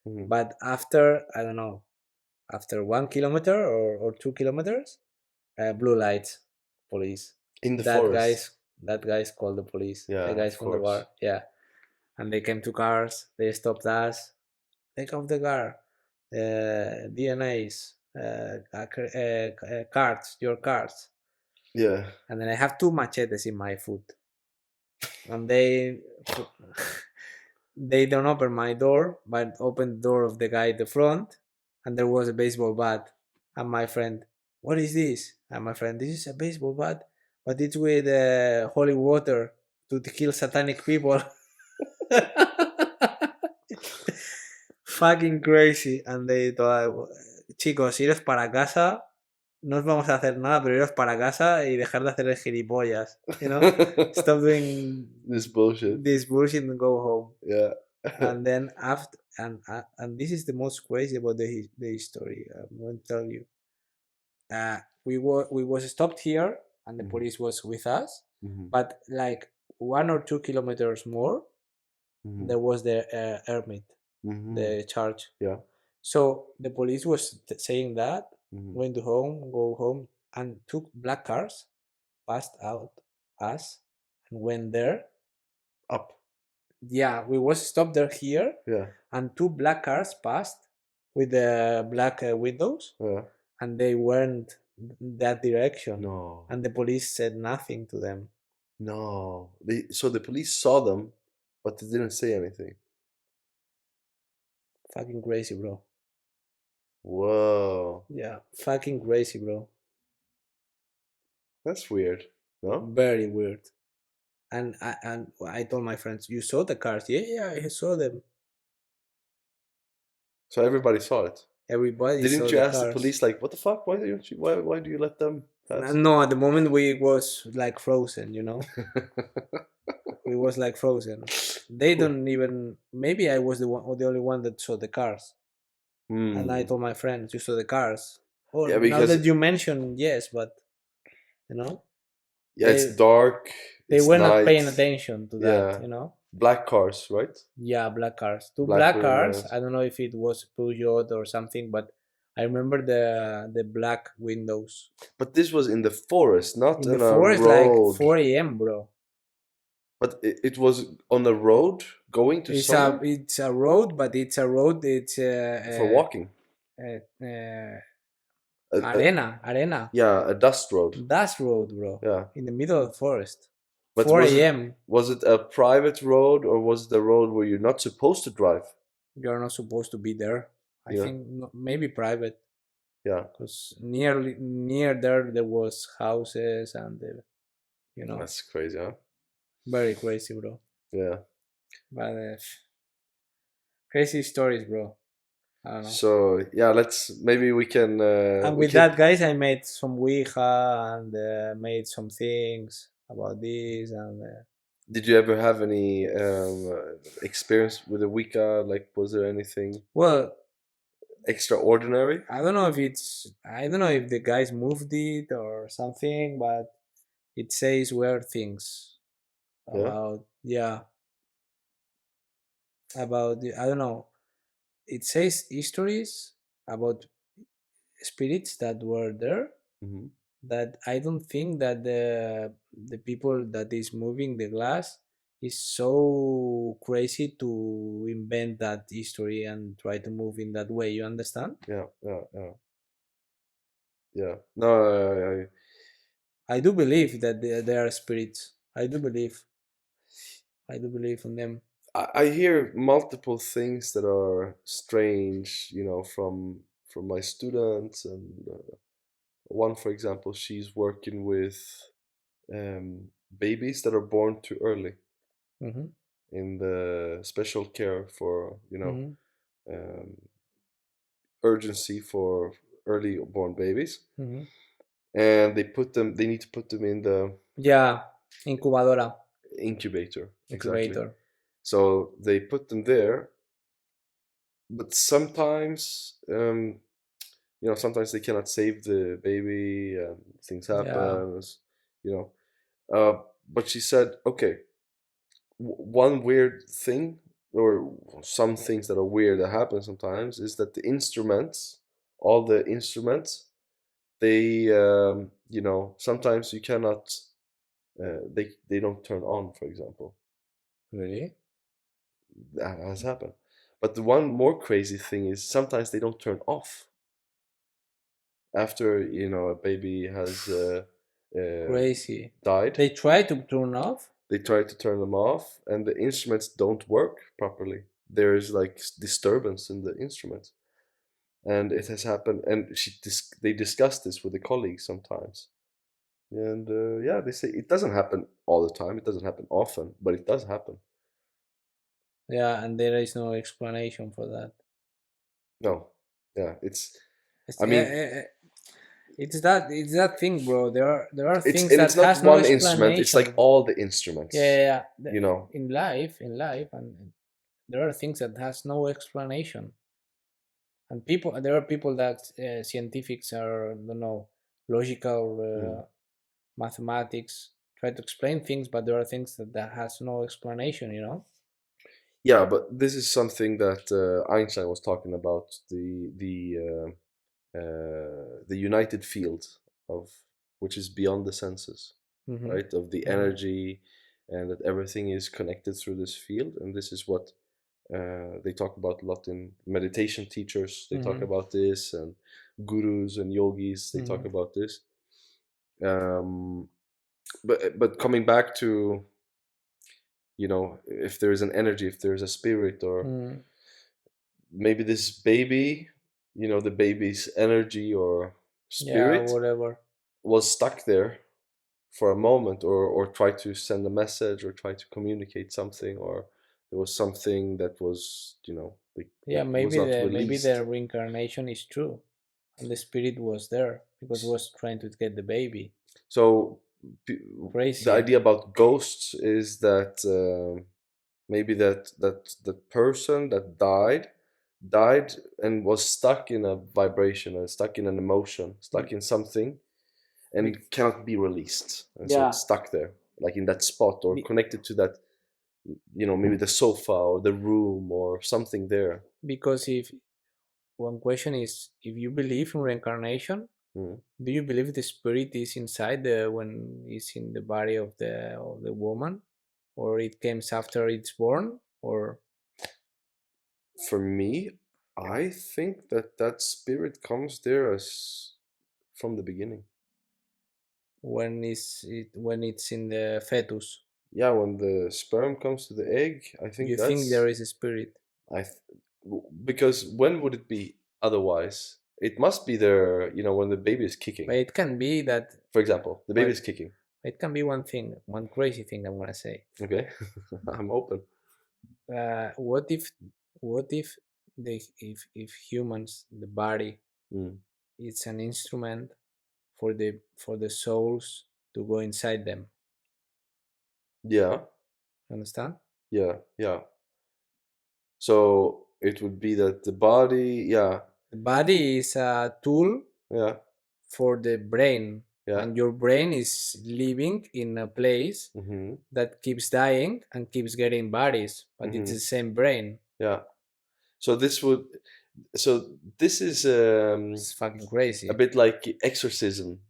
Mhm. But after, I don't know, after 1 kilometer or 2 kilometers, blue lights, police. In the That forest. guys, that guys called the police. Yeah, The guys of from the course. bar, yeah. And they came to cars. They stopped us. Take off the car. DNAs, cards, your cards. Yeah. And then I have two machetes in my foot, and they they don't open my door, but open the door of the guy at the front, and there was a baseball bat. And my friend, what is this? And my friend, this is a baseball bat, but it's with holy water to kill satanic people. Fucking crazy. And they thought, chicos, iros para casa, no os vamos a hacer nada, pero iros para casa y dejar de hacer el gilipollas. Stop doing This bullshit. this bullshit and go home. Yeah. And then after, and this is the most crazy about the history. I'm going to tell you. we was stopped here, and the Mhm. police was with us. Mhm. But like 1 or 2 kilometers more, Mhm. there was the hermit, Mhm. the church. Yeah. So the police was saying that Mhm. going to home, go home, and two black cars passed out us and went there. Up. Yeah, we was stopped there here, Yeah. and two black cars passed with the black windows, Yeah. and they went that direction, No. and the police said nothing to them. No. So the police saw them, but they didn't say anything. Fucking crazy, bro. Whoa. Yeah, fucking crazy, bro. That's weird. No? Very weird. And I told my friends, "You saw the cars?" Yeah, yeah, I saw them. So everybody saw it. Everybody Didn't saw you the ask the cars. police like, what the fuck? Why don't you? Why do you let them pass? No, at the moment we was like frozen, you know. We was like frozen. They don't even. Maybe I was the only one that saw the cars. And I Hmm. told my friends, "You saw the cars." Oh, Yeah, now because that you mention, yes, but you know, yeah, it's they dark. they It's were not night. paying attention to that, Yeah, you know. black cars, right? Yeah, black cars. Two Black black with cars. windows. I don't know if it was Peugeot or something, but I remember the black windows But this was in the forest, not in the on a forest, like road. 4 a.m., bro. But it was on a road going to somewhere It's a road, but it's a road. It's for walking. A, arena, yeah, a dust road. dust road, bro, Yeah, in the middle of the forest. but 4 a.m. was it a private road or was it a road where you're not supposed to drive? You're not supposed to be there. I Yeah, think maybe private, yeah, because near there was houses and you know, that's crazy, huh? very crazy, bro. Yeah. But crazy stories, bro. I don't know. So yeah, maybe And we with can. that, guys, I made some Ouija and made some things about this. And Did you ever have any experience with a Wicca? Like, was there anything well, extraordinary? I don't know if the guys moved it or something, but it says weird things Yeah. about, yeah, I don't know. It says histories about spirits that were there, Hmm. that I don't think that the people that is moving the glass is so crazy to invent that history and try to move in that way. You understand? Yeah. Yeah. Yeah. Yeah. No, I do believe that there are spirits. I do believe in them. I hear multiple things that are strange. From my students, and one, for example, she's working with babies that are born too early Hmm. in the special care for Hmm. um, urgency for early born babies, Hmm. and they need to put them in the Yeah, incubadora, incubator, exactly. incubator. So they put them there, but sometimes sometimes they cannot save the baby and things Yeah, happen, you know but she said, okay, one weird thing, or some things that are weird that happen sometimes, is that all the instruments, they sometimes you cannot they don't turn on, for example. really? That has happened. But the one more crazy thing is sometimes they don't turn off after a baby has uh, Crazy. died. They try to turn off. They try to turn them off and the instruments don't work properly. There's like disturbance in the instruments, and it has happened, and they discuss this with the colleagues sometimes. And yeah, they say it doesn't happen all the time, it doesn't happen often, but it does happen. Yeah, and there is no explanation for that. No. Yeah, It's, I mean, it's that thing, bro. There are it's things and that it's not has no one instrument, it's like explanation. all the Yeah, instruments, yeah, yeah. you know. In life, and there are things that has no explanation. And there are people that scientifics are, don't know, logical mathematics, try to explain things, but there are things that has no explanation, you know. Yeah, but this is something that Einstein was talking about, the united field of which is beyond the senses, Mm-hmm. right? Of the Mm-hmm. energy, and that everything is connected through this field, and this is what they talk about a lot in meditation teachers. They talk Mm-hmm. about this, and gurus and yogis. They talk Mm-hmm. about this. Um, but coming back to, if there is an energy, if there's a spirit, or Mm-hmm. maybe this baby, the baby's energy or Yeah, spirit whatever. was stuck there for a moment, or try to send a message, or try to communicate something, or there was something that was, like, Yeah, that was not maybe released. the reincarnation is true, and the spirit was there because it was trying to get the baby. So p- the Crazy. idea about ghosts is that maybe that person that died and was stuck in a vibration, and stuck in an emotion, stuck in something, and Be- cannot be released, and so it's yeah, stuck there, like in that spot, or be- connected to that, maybe the sofa or the room or something there. because if one question is if you believe in reincarnation, Mm. do you believe the spirit is inside the when it's in the body of the woman, or it comes after it's born, or For me, I think that spirit comes there as from the beginning. when it's in the fetus? Yeah, when the sperm comes to the egg, I think You think there that's is a spirit, I th- because when would it be otherwise? It must be there, when the baby is but kicking. it can be that For example, the baby what is kicking. it can be one thing, one crazy thing I'm gonna say. Okay, I'm open. What if if humans, the body, Mm. it's an instrument for the souls to go inside them? Yeah, Understand? yeah, yeah. So it would be that the body, yeah, The body is a tool yeah, for the brain, yeah. and your brain is living in a place Mm-hmm. that keeps dying and keeps getting bodies, but it's Mm-hmm. the same brain. Yeah. So this is It's fucking a crazy. bit like exorcism,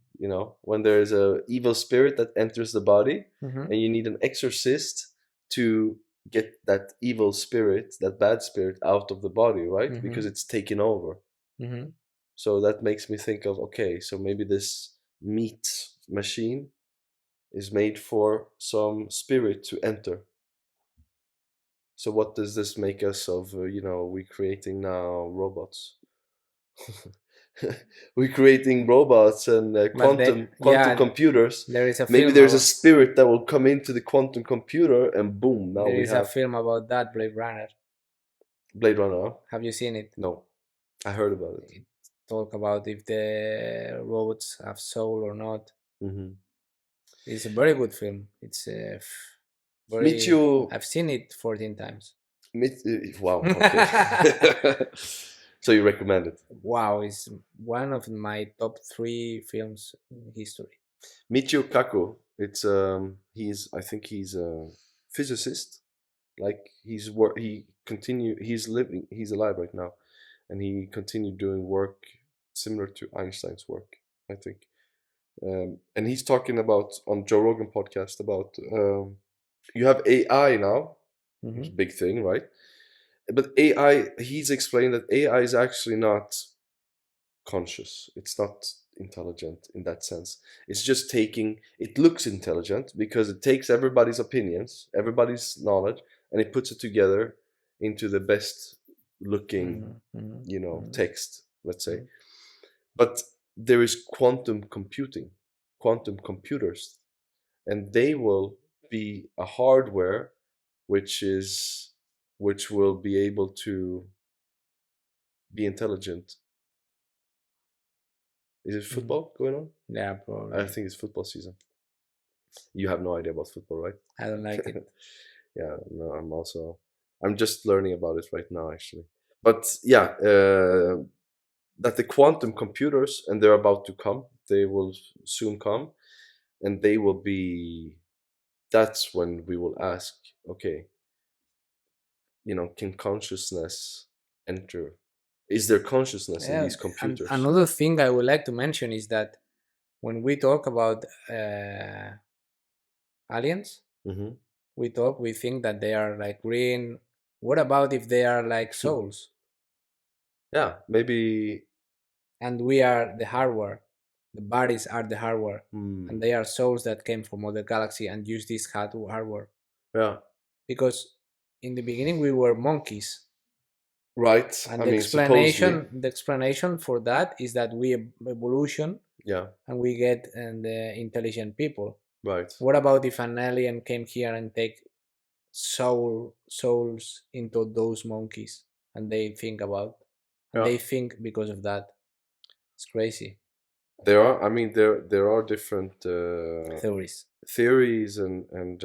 when there is a evil spirit that enters the body, Mm-hmm. and you need an exorcist to get that evil spirit, that bad spirit, out of the body, right? Mm-hmm. Because it's taken over. Mm-hmm. So that makes me think of, okay, so maybe this meat machine is made for some spirit to enter. So what does this make us of? We creating now robots. We're creating robots and But quantum yeah, computers. there is a Maybe film there's a about spirit that will come into the quantum computer, and boom, now there we is a have film about that, Blade Runner. Blade Runner. Huh? Have you seen it? No, I heard about it. It talk about if the robots have soul or not. Hmm. It's a very good film. It's Meet very. you. I've seen it 14 times. Wow. Okay. So you recommend it? Wow, it's one of my top three films in history. Michio Kaku. He's I think he's a physicist. Like he's living, he's alive right now, and he continued doing work similar to Einstein's work, I think. And he's talking about, on Joe Rogan podcast, about you have AI now, Hmm. it's a big thing, right? But AI, he's explained that AI is actually not conscious. It's not intelligent in that sense. It's just taking, it looks intelligent because it takes everybody's opinions, everybody's knowledge, and it puts it together into the best looking, Hmm. Hmm. text, let's say. Hmm. But there is quantum computing, quantum computers, and they will be a hardware which is which will be able to be intelligent. Is it Hmm. football going on? Yeah, I probably. think it's football season. You have no idea about football, right? I don't like it. Yeah, no, I'm just learning about it right now, actually. But yeah, that the quantum computers, and they're about to come. they will soon come, and they will be. That's when we will ask, okay, can consciousness enter? Is there consciousness in Yeah, these and computers? another thing I would like to mention is that when we talk about aliens, Hmm. we think that they are like green. What about if they are like souls Yeah, maybe. and we are the hardware? The bodies are the hardware, Hmm. and they are souls that came from other galaxy and use this hardware. Yeah, Because in the beginning we were monkeys, right. and I mean, supposedly. the explanation for that is that we evolution Yeah, and we get the intelligent people. right. What about if an alien came here and take souls into those monkeys and they think about and Yeah, they think because of that? It's crazy. there are. I mean, there are different Theories. theories, and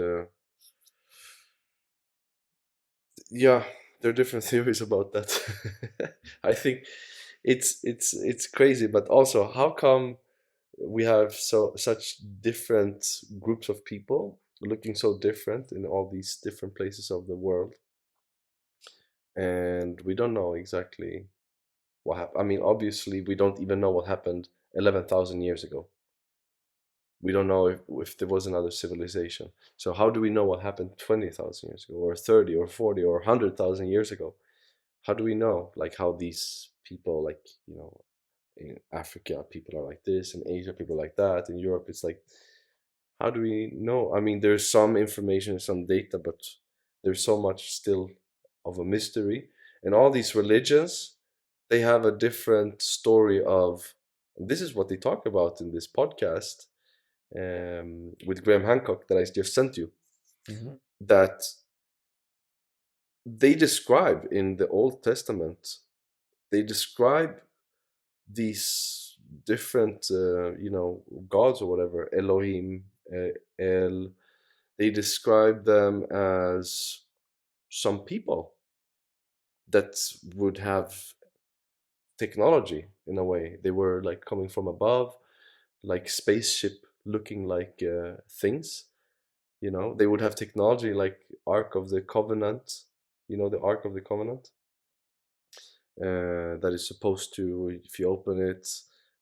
yeah, there are different theories about that. I think it's crazy, but also, how come we have such different groups of people looking so different in all these different places of the world, and we don't know exactly what happened. I mean, obviously, we don't even know what happened 11,000 years ago. We don't know if there was another civilization. So how do we know what happened 20,000 years ago, or 30, or 40, or 100,000 years ago? How do we know, like, how these people, like, in Africa people are like this, in Asia people are like that, in Europe it's like, how do we know? I mean, there's some information, some data, but there's so much still of a mystery. And all these religions, they have a different story of. This is what they talk about in this podcast, with Graham Hancock, that I just sent you. Mhm. That they describe in the Old Testament, they describe these different, gods or whatever, Elohim, El. They describe them as some people that would have technology in a way. They were like coming from above, like spaceship looking like things. They would have technology like Ark of the Covenant. The Ark of the Covenant, that is supposed to, if you open it,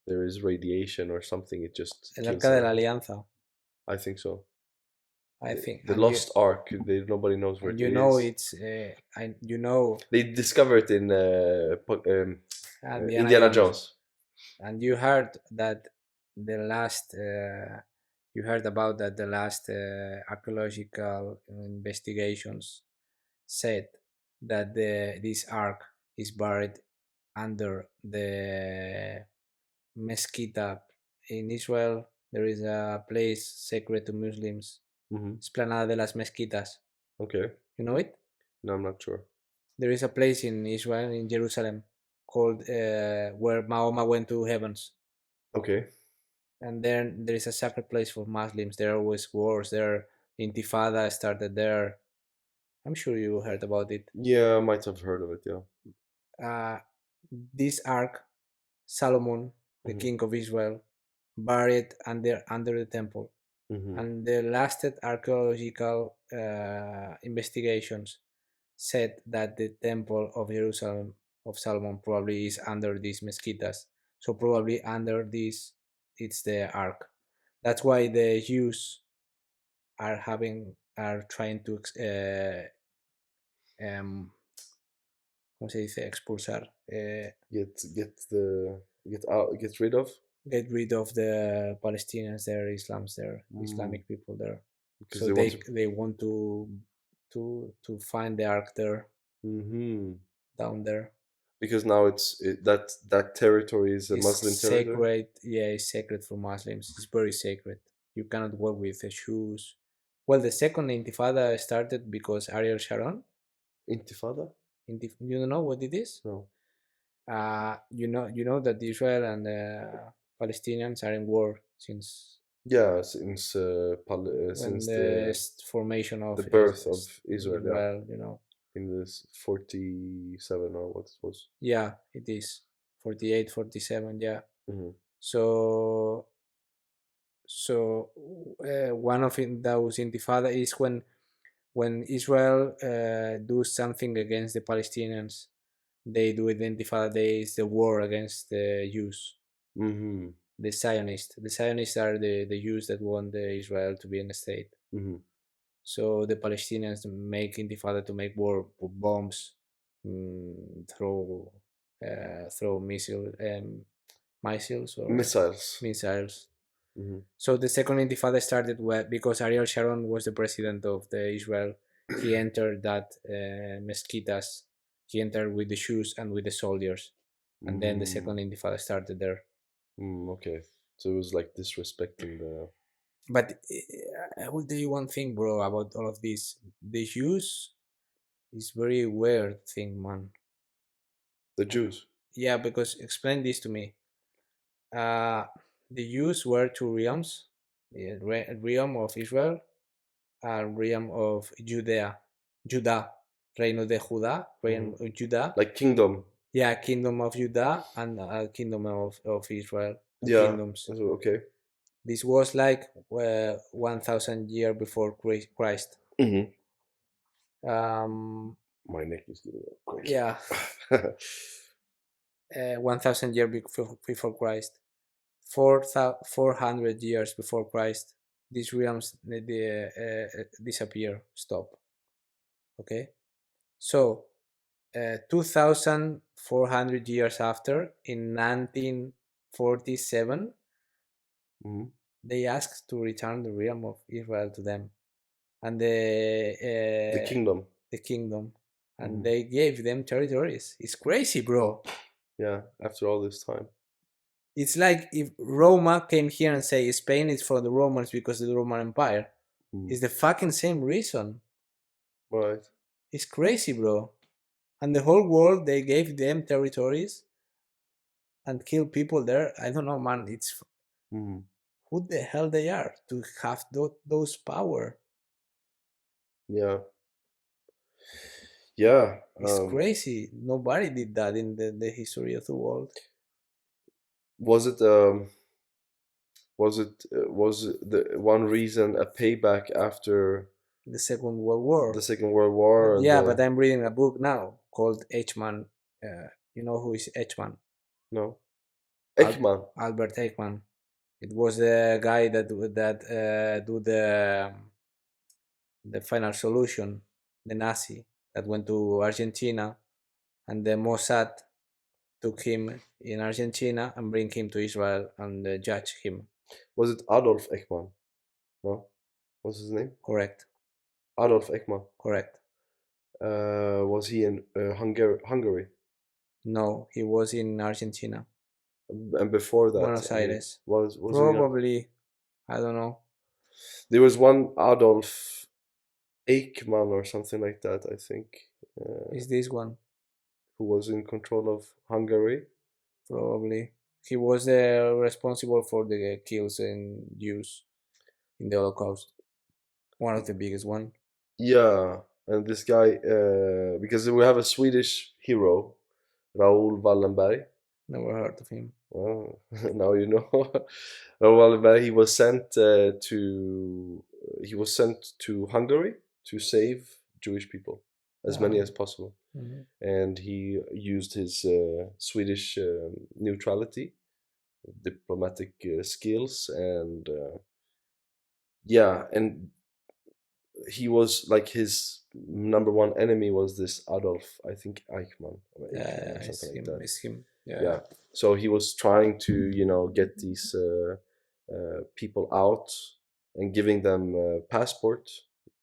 there is radiation or something. It just El kills Arca de la everything. Alianza, I think so. I think, The Lost Ark. Nobody knows where and it you know is. it's They discover it in Indiana Indiana Jones, Jones. and you heard that the last you heard about that the last archaeological investigations said that this ark is buried under the mesquita in Israel. There is a place sacred to Muslims, Hmm. Esplanada de las Mezquitas. Okay. You know it? No, I'm not sure. There is a place in Israel, in Jerusalem, called where Mahoma went to heavens. Okay. And then there is a sacred place for Muslims. There are always wars. There, Intifada started there. I'm sure you heard about it. Yeah, I might have heard of it. Yeah. Uh, this ark, Solomon, the Hmm. king of Israel, buried under the temple. Hmm. And the lasted archaeological investigations said that the temple of Jerusalem of Solomon probably is under these mesquitas. So probably under this, it's the ark. That's why the Jews are trying to um, ¿cómo se dice? Expulsar, Get rid of. get rid of the Palestinians there, Mm, Islamic people there. because So they want to. they want to find the ark there, Hmm. down there. Because now that territory is a It's Muslim territory. sacred. Yeah, it's sacred for Muslims. It's very sacred. You cannot walk with the shoes. Well, the second Intifada started because Ariel Sharon. Intifada? You don't know what it is? No. You know that Israel and Palestinians are in war since Yeah, when since the formation the of birth of Israel, yeah, Israel. You know. in this 47, or what it was. Yeah, it is 48, 47. Yeah, Hmm. So one of those intifada is when Israel do something against the Palestinians. They do it intifada. Day is the war against the Jews. Mm-hmm. The Zionists. The Zionists are the Jews that want the Israel to be in a state. Mm-hmm. So the Palestinians make intifada to make war, put bombs, throw missiles or Missiles. missiles. Mm-hmm. So the second intifada started because Ariel Sharon was the president of the Israel. He entered that mesquitas. He entered with the shoes and with the soldiers, and then the second intifada started there. Okay. So it was like disrespecting the But I will tell you one thing, bro, about all of this. The Jews is very weird thing, man. Jews. Yeah, because explain this to me. Uh, the Jews were two realms, the realm of Israel and realm of Judah, Reino de Judá, Reign of Judah. Like kingdom. Yeah, Kingdom of Judah and Kingdom of Israel, two Yeah. kingdoms. Okay. This was like 1,000 years before Christ. Mm-hmm. Um, My neck is getting cranky. yeah, 1,000 years before Christ. 400 years before Christ, these realms disappear, stop. Okay, so 2,400 years after, in 1947, Mm-hmm. they asked to return the realm of Israel to them, and The kingdom. the kingdom, and Mhm. they gave them territories. It's crazy, bro. Yeah. After all this time. It's like if Roma came here and say Spain is for the Romans because of the Roman Empire. It's the fucking same reason. Right. It's crazy, bro. And the whole world, they gave them territories and killed people there. I don't know, man. It's Mm-hmm. who the hell they are to have those power. Yeah. Yeah. It's crazy. Nobody did that in the history of the world. Was it was the one reason a payback after The Second World War. the Second World War? But yeah, but I'm reading a book now called Eichmann. You know who is Eichmann? No. Ekman. Albert Eichmann. It was the guy that do the final solution, the Nazi that went to Argentina, and the Mossad took him in Argentina and bring him to Israel and judge him. Was it Adolf Ekman? No. What's his name? Correct. Adolf Ekman. Correct. Was he in Hungary? No, he was in Argentina, And before that, Buenos Aires. was he? Probably, I don't know. There was one Adolf Eichmann or something like that, I think, Is this one? who was in control of Hungary. Probably. He was responsible for the kills in Jews in the Holocaust. One of the biggest one. Yeah, and this guy, because we have a Swedish hero, Raul Wallenberg. Never heard of him. Well, now you know. Raul Wallenberg. He was sent to Hungary to save Jewish people, as many as possible, and he used his Swedish neutrality, diplomatic skills, and yeah, and he was like his number one enemy was this Adolf, I think Eichmann or something like that. It's him. Yeah. So he was trying to, get these people out and giving them passport,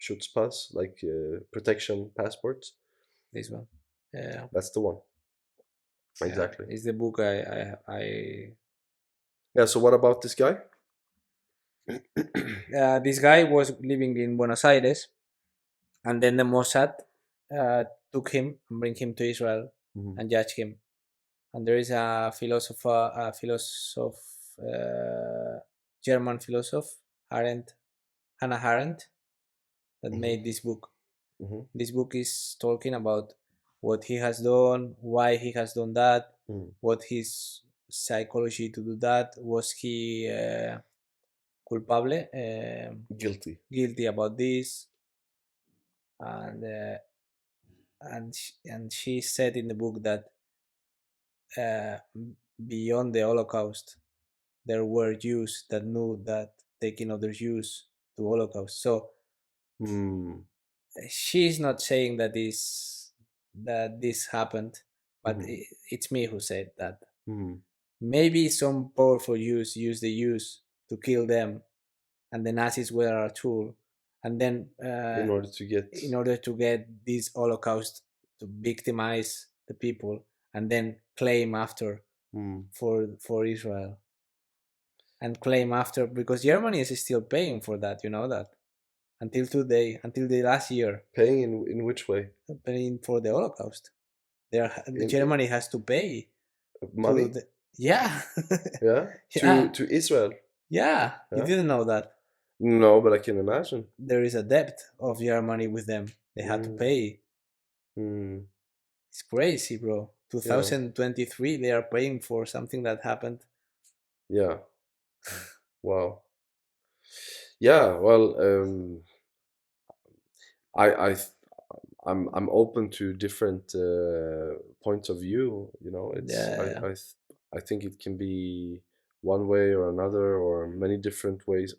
Schutzpass, like protection passports. This one. Yeah. That's the one. Exactly. It's the book I Yeah. So what about this guy? this guy was living in Buenos Aires, and then the Mossad took him and bring him to Israel and judge him. And there is a German philosopher, Hannah Arendt, that made this book. This book is talking about what he has done, why he has done that, what his psychology to do that? Was he culpable, Guilty. guilty about this? And and she said in the book that uh, beyond the Holocaust, there were Jews that knew that taking other Jews to Holocaust. So Hmm. she's not saying that this happened, but Hmm. it's me who said that. Hmm. Maybe some powerful Jews used the Jews to kill them, and the Nazis were a tool. And then, In order to get. in order to get this Holocaust to victimize the people, and then claim after Hmm. for Israel, and claim after because Germany is still paying for that. You know that until today, until the last year, Paying in which way? paying for the Holocaust. In Germany has to pay to money? the yeah Yeah. yeah To Israel. yeah. You Yeah. didn't know that No, but I can imagine. there is a debt of Germany with them. They had to Mm. pay. Mm. It's crazy, bro. Yeah. 2023, they are paying for something that happened. Yeah. Wow. Yeah. Well, I I'm open to different points of view. You know, it's Yeah, I think it can be one way or another or many different ways.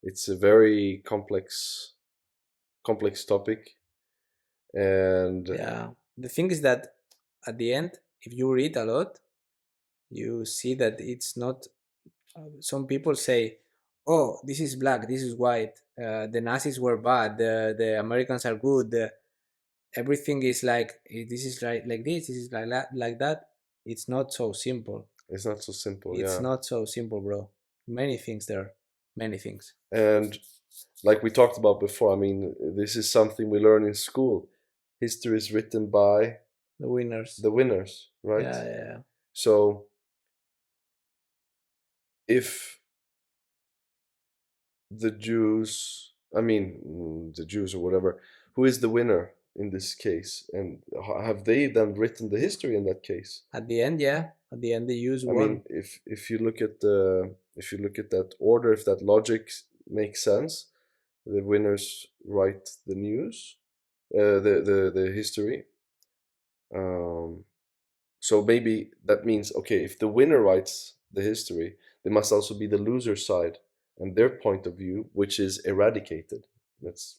It's a very complex topic, and yeah. The thing is that at the end, if you read a lot, you see that it's not. Some people say, "Oh, this is black, this is white. The Nazis were bad. The Americans are good. Everything is like this is like this. This is like that." It's not so simple. it's not so simple. It's Yeah, not so simple, bro. Many things there. Many things. and like we talked about before, I mean, this is something we learn in school. History is written by The winners. the winners, right? Yeah, yeah, yeah. So if the Jews, I mean, the Jews or whatever, who is the winner in this case? And have they then written the history in that case? At the end, yeah. At the end, the use I mean, one. if you look at the if you look at that order, if that logic makes sense, the winners write the news, the history. Um, so maybe that means, okay, if the winner writes the history, there must also be the loser side and their point of view, which is eradicated. That's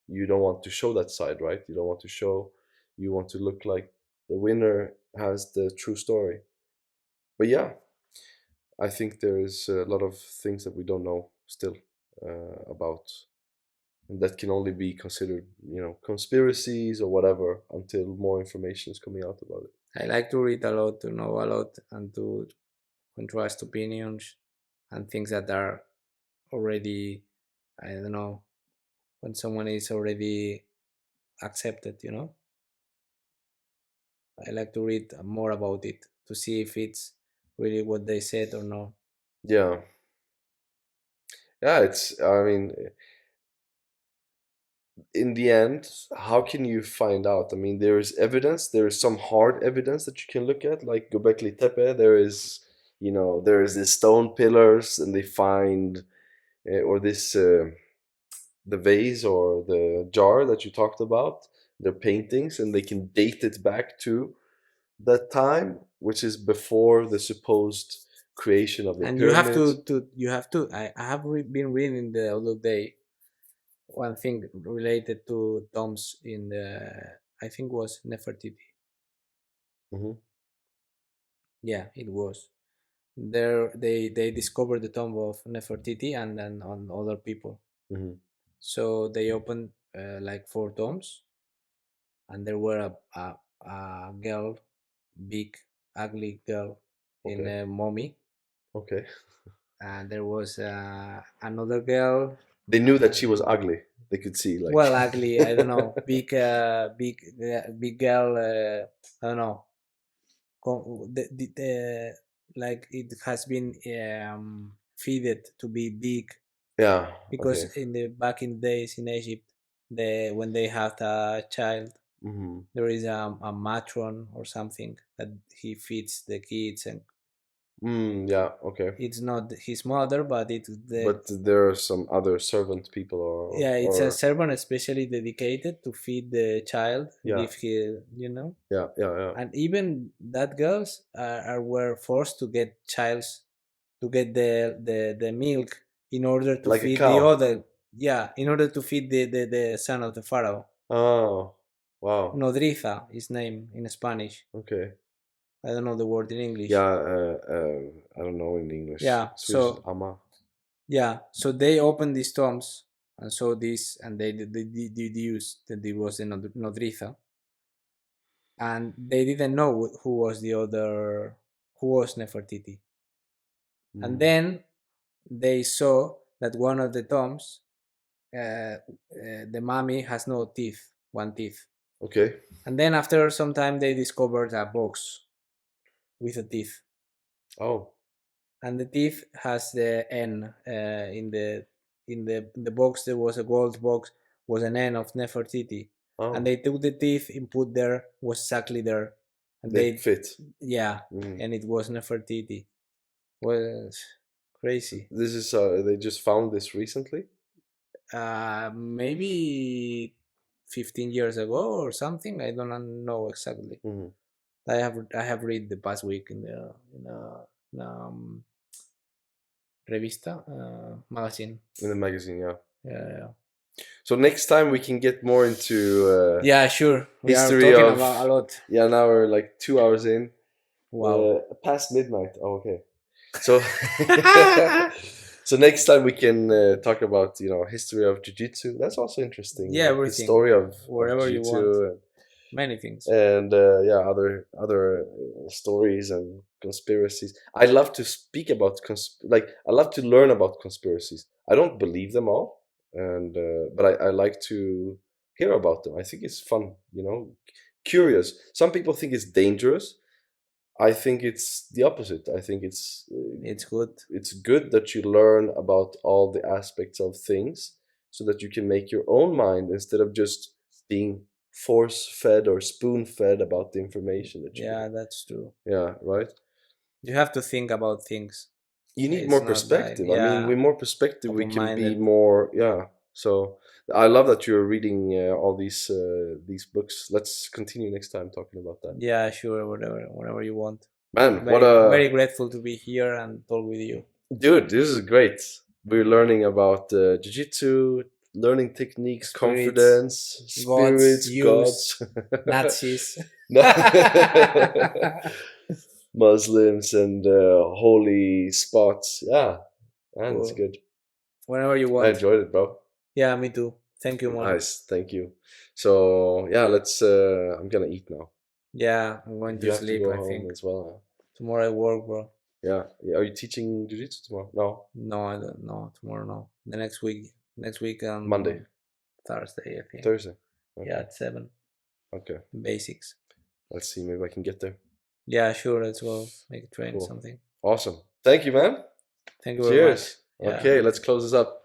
You don't want to show that side, right? You don't want to show. You want to look like the winner has the true story. But yeah, I think there is a lot of things that we don't know still about, and that can only be considered, conspiracies or whatever until more information is coming out about it. I like to read a lot, to know a lot, and to contrast opinions and things that are already, I don't know, when someone is already accepted, you know? I like to read more about it to see if it's really what they said or no. Yeah, yeah. It's. I mean, in the end, how can you find out? I mean, there is evidence. There is some hard evidence that you can look at, like Göbekli Tepe. There is these stone pillars, and they find, or this the vase or the jar that you talked about. They're paintings, and they can date it back to that time, which is before the supposed creation of the And you have pyramids. I have been reading the other day one thing related to tombs in the, I think was Nefertiti. Hmm. Yeah, it was. There they discovered the tomb of Nefertiti and then on other people. Hmm. So they opened like four tombs, and there were a girl, big, ugly girl in Okay. a mummy, Okay. and there was another girl, They knew that she was ugly. They could see, like. well, ugly. I don't know, big girl. I don't know. Like it has been feeded to be big Yeah. because Okay. in the back in the days in Egypt, when they had a child, Hmm. there is a matron or something that he feeds the kids, and Yeah. Okay. It's not his mother, but it's the But there are some other servant people, yeah, it's a or servant especially dedicated to feed the child, yeah, give he, you know. yeah, yeah, yeah. And even that girls were forced to get childs to get the milk in order to Like a feed the cow. other, yeah, in order to feed the son of the pharaoh. Oh, wow. Nodriza is name in Spanish. Okay. I don't know the word in Yeah. English. I don't know in English. Yeah, Swedish is so ama. yeah, so they opened these tombs and saw this, and they deduced that it was the Nodriza, and they didn't know who was the other, who was Nefertiti. And Mm. then they saw that one of the tombs, the mummy has no teeth, one teeth. Okay. And then after some time, they discovered a box with a teeth, Oh. and the teeth has the N in the box. There was a gold box, was an N of Nefertiti, and Oh. they took the teeth and put there, was exactly there, and They fit. yeah, Mm. and it was Nefertiti. Was crazy. This is they just found this recently. Maybe 15 years ago or something. I don't know exactly. Mm. I have read the past week in a revista magazine. In the magazine, yeah. Yeah, So next time we can get more into yeah, sure. We are history talking of about a lot. yeah. Now we're like 2 hours in. Wow. Past midnight. Oh, okay. So so next time we can talk about history of jiu-jitsu. That's also interesting. Yeah, Like the everything. story of Wherever you want. jiu-jitsu Many things. and yeah, other stories and conspiracies. I love to speak about like I love to learn about conspiracies. I don't believe them all, and but I like to hear about them. I think it's fun, curious. Some people think it's dangerous. I think it's the opposite. I think It's good. it's good that you learn about all the aspects of things so that you can make your own mind instead of just being force fed or spoon fed about the information that you Yeah, get. that's true. Yeah, right. You have to think about things. You need It's more not like, perspective. I mean, with yeah, more perspective, we open can be minded. more. Yeah. So I love that you're reading all these books. Let's continue next time talking about that. Yeah, sure, whatever you want. Man, what Very, a very grateful to be here and talk with you. dude! This is great. We're learning about jiu-jitsu, learning techniques, Spirits, confidence, gods, spirits, Jews, gods, Nazis. Muslims, and holy spots. Yeah, man, it's Cool. good. Whenever you I want. enjoyed it, bro. Yeah, me too. Thank you, man. Nice, thank you. So yeah, let's. I'm gonna eat now. Yeah, I'm going You to have to sleep, go I home think. as well. Tomorrow I work, bro. Yeah. Are you teaching jiu-jitsu tomorrow? No, No, I don't know. Tomorrow, no. The next week. Next week Monday, Thursday, I think. Thursday. Okay. Yeah, at 7. Okay. Basics. Let's see. Maybe I can get there. Yeah, sure. Let's go make a train Cool. something. Awesome. Thank you, man. Thank you very much. Cheers. Yeah. Okay, let's close this up.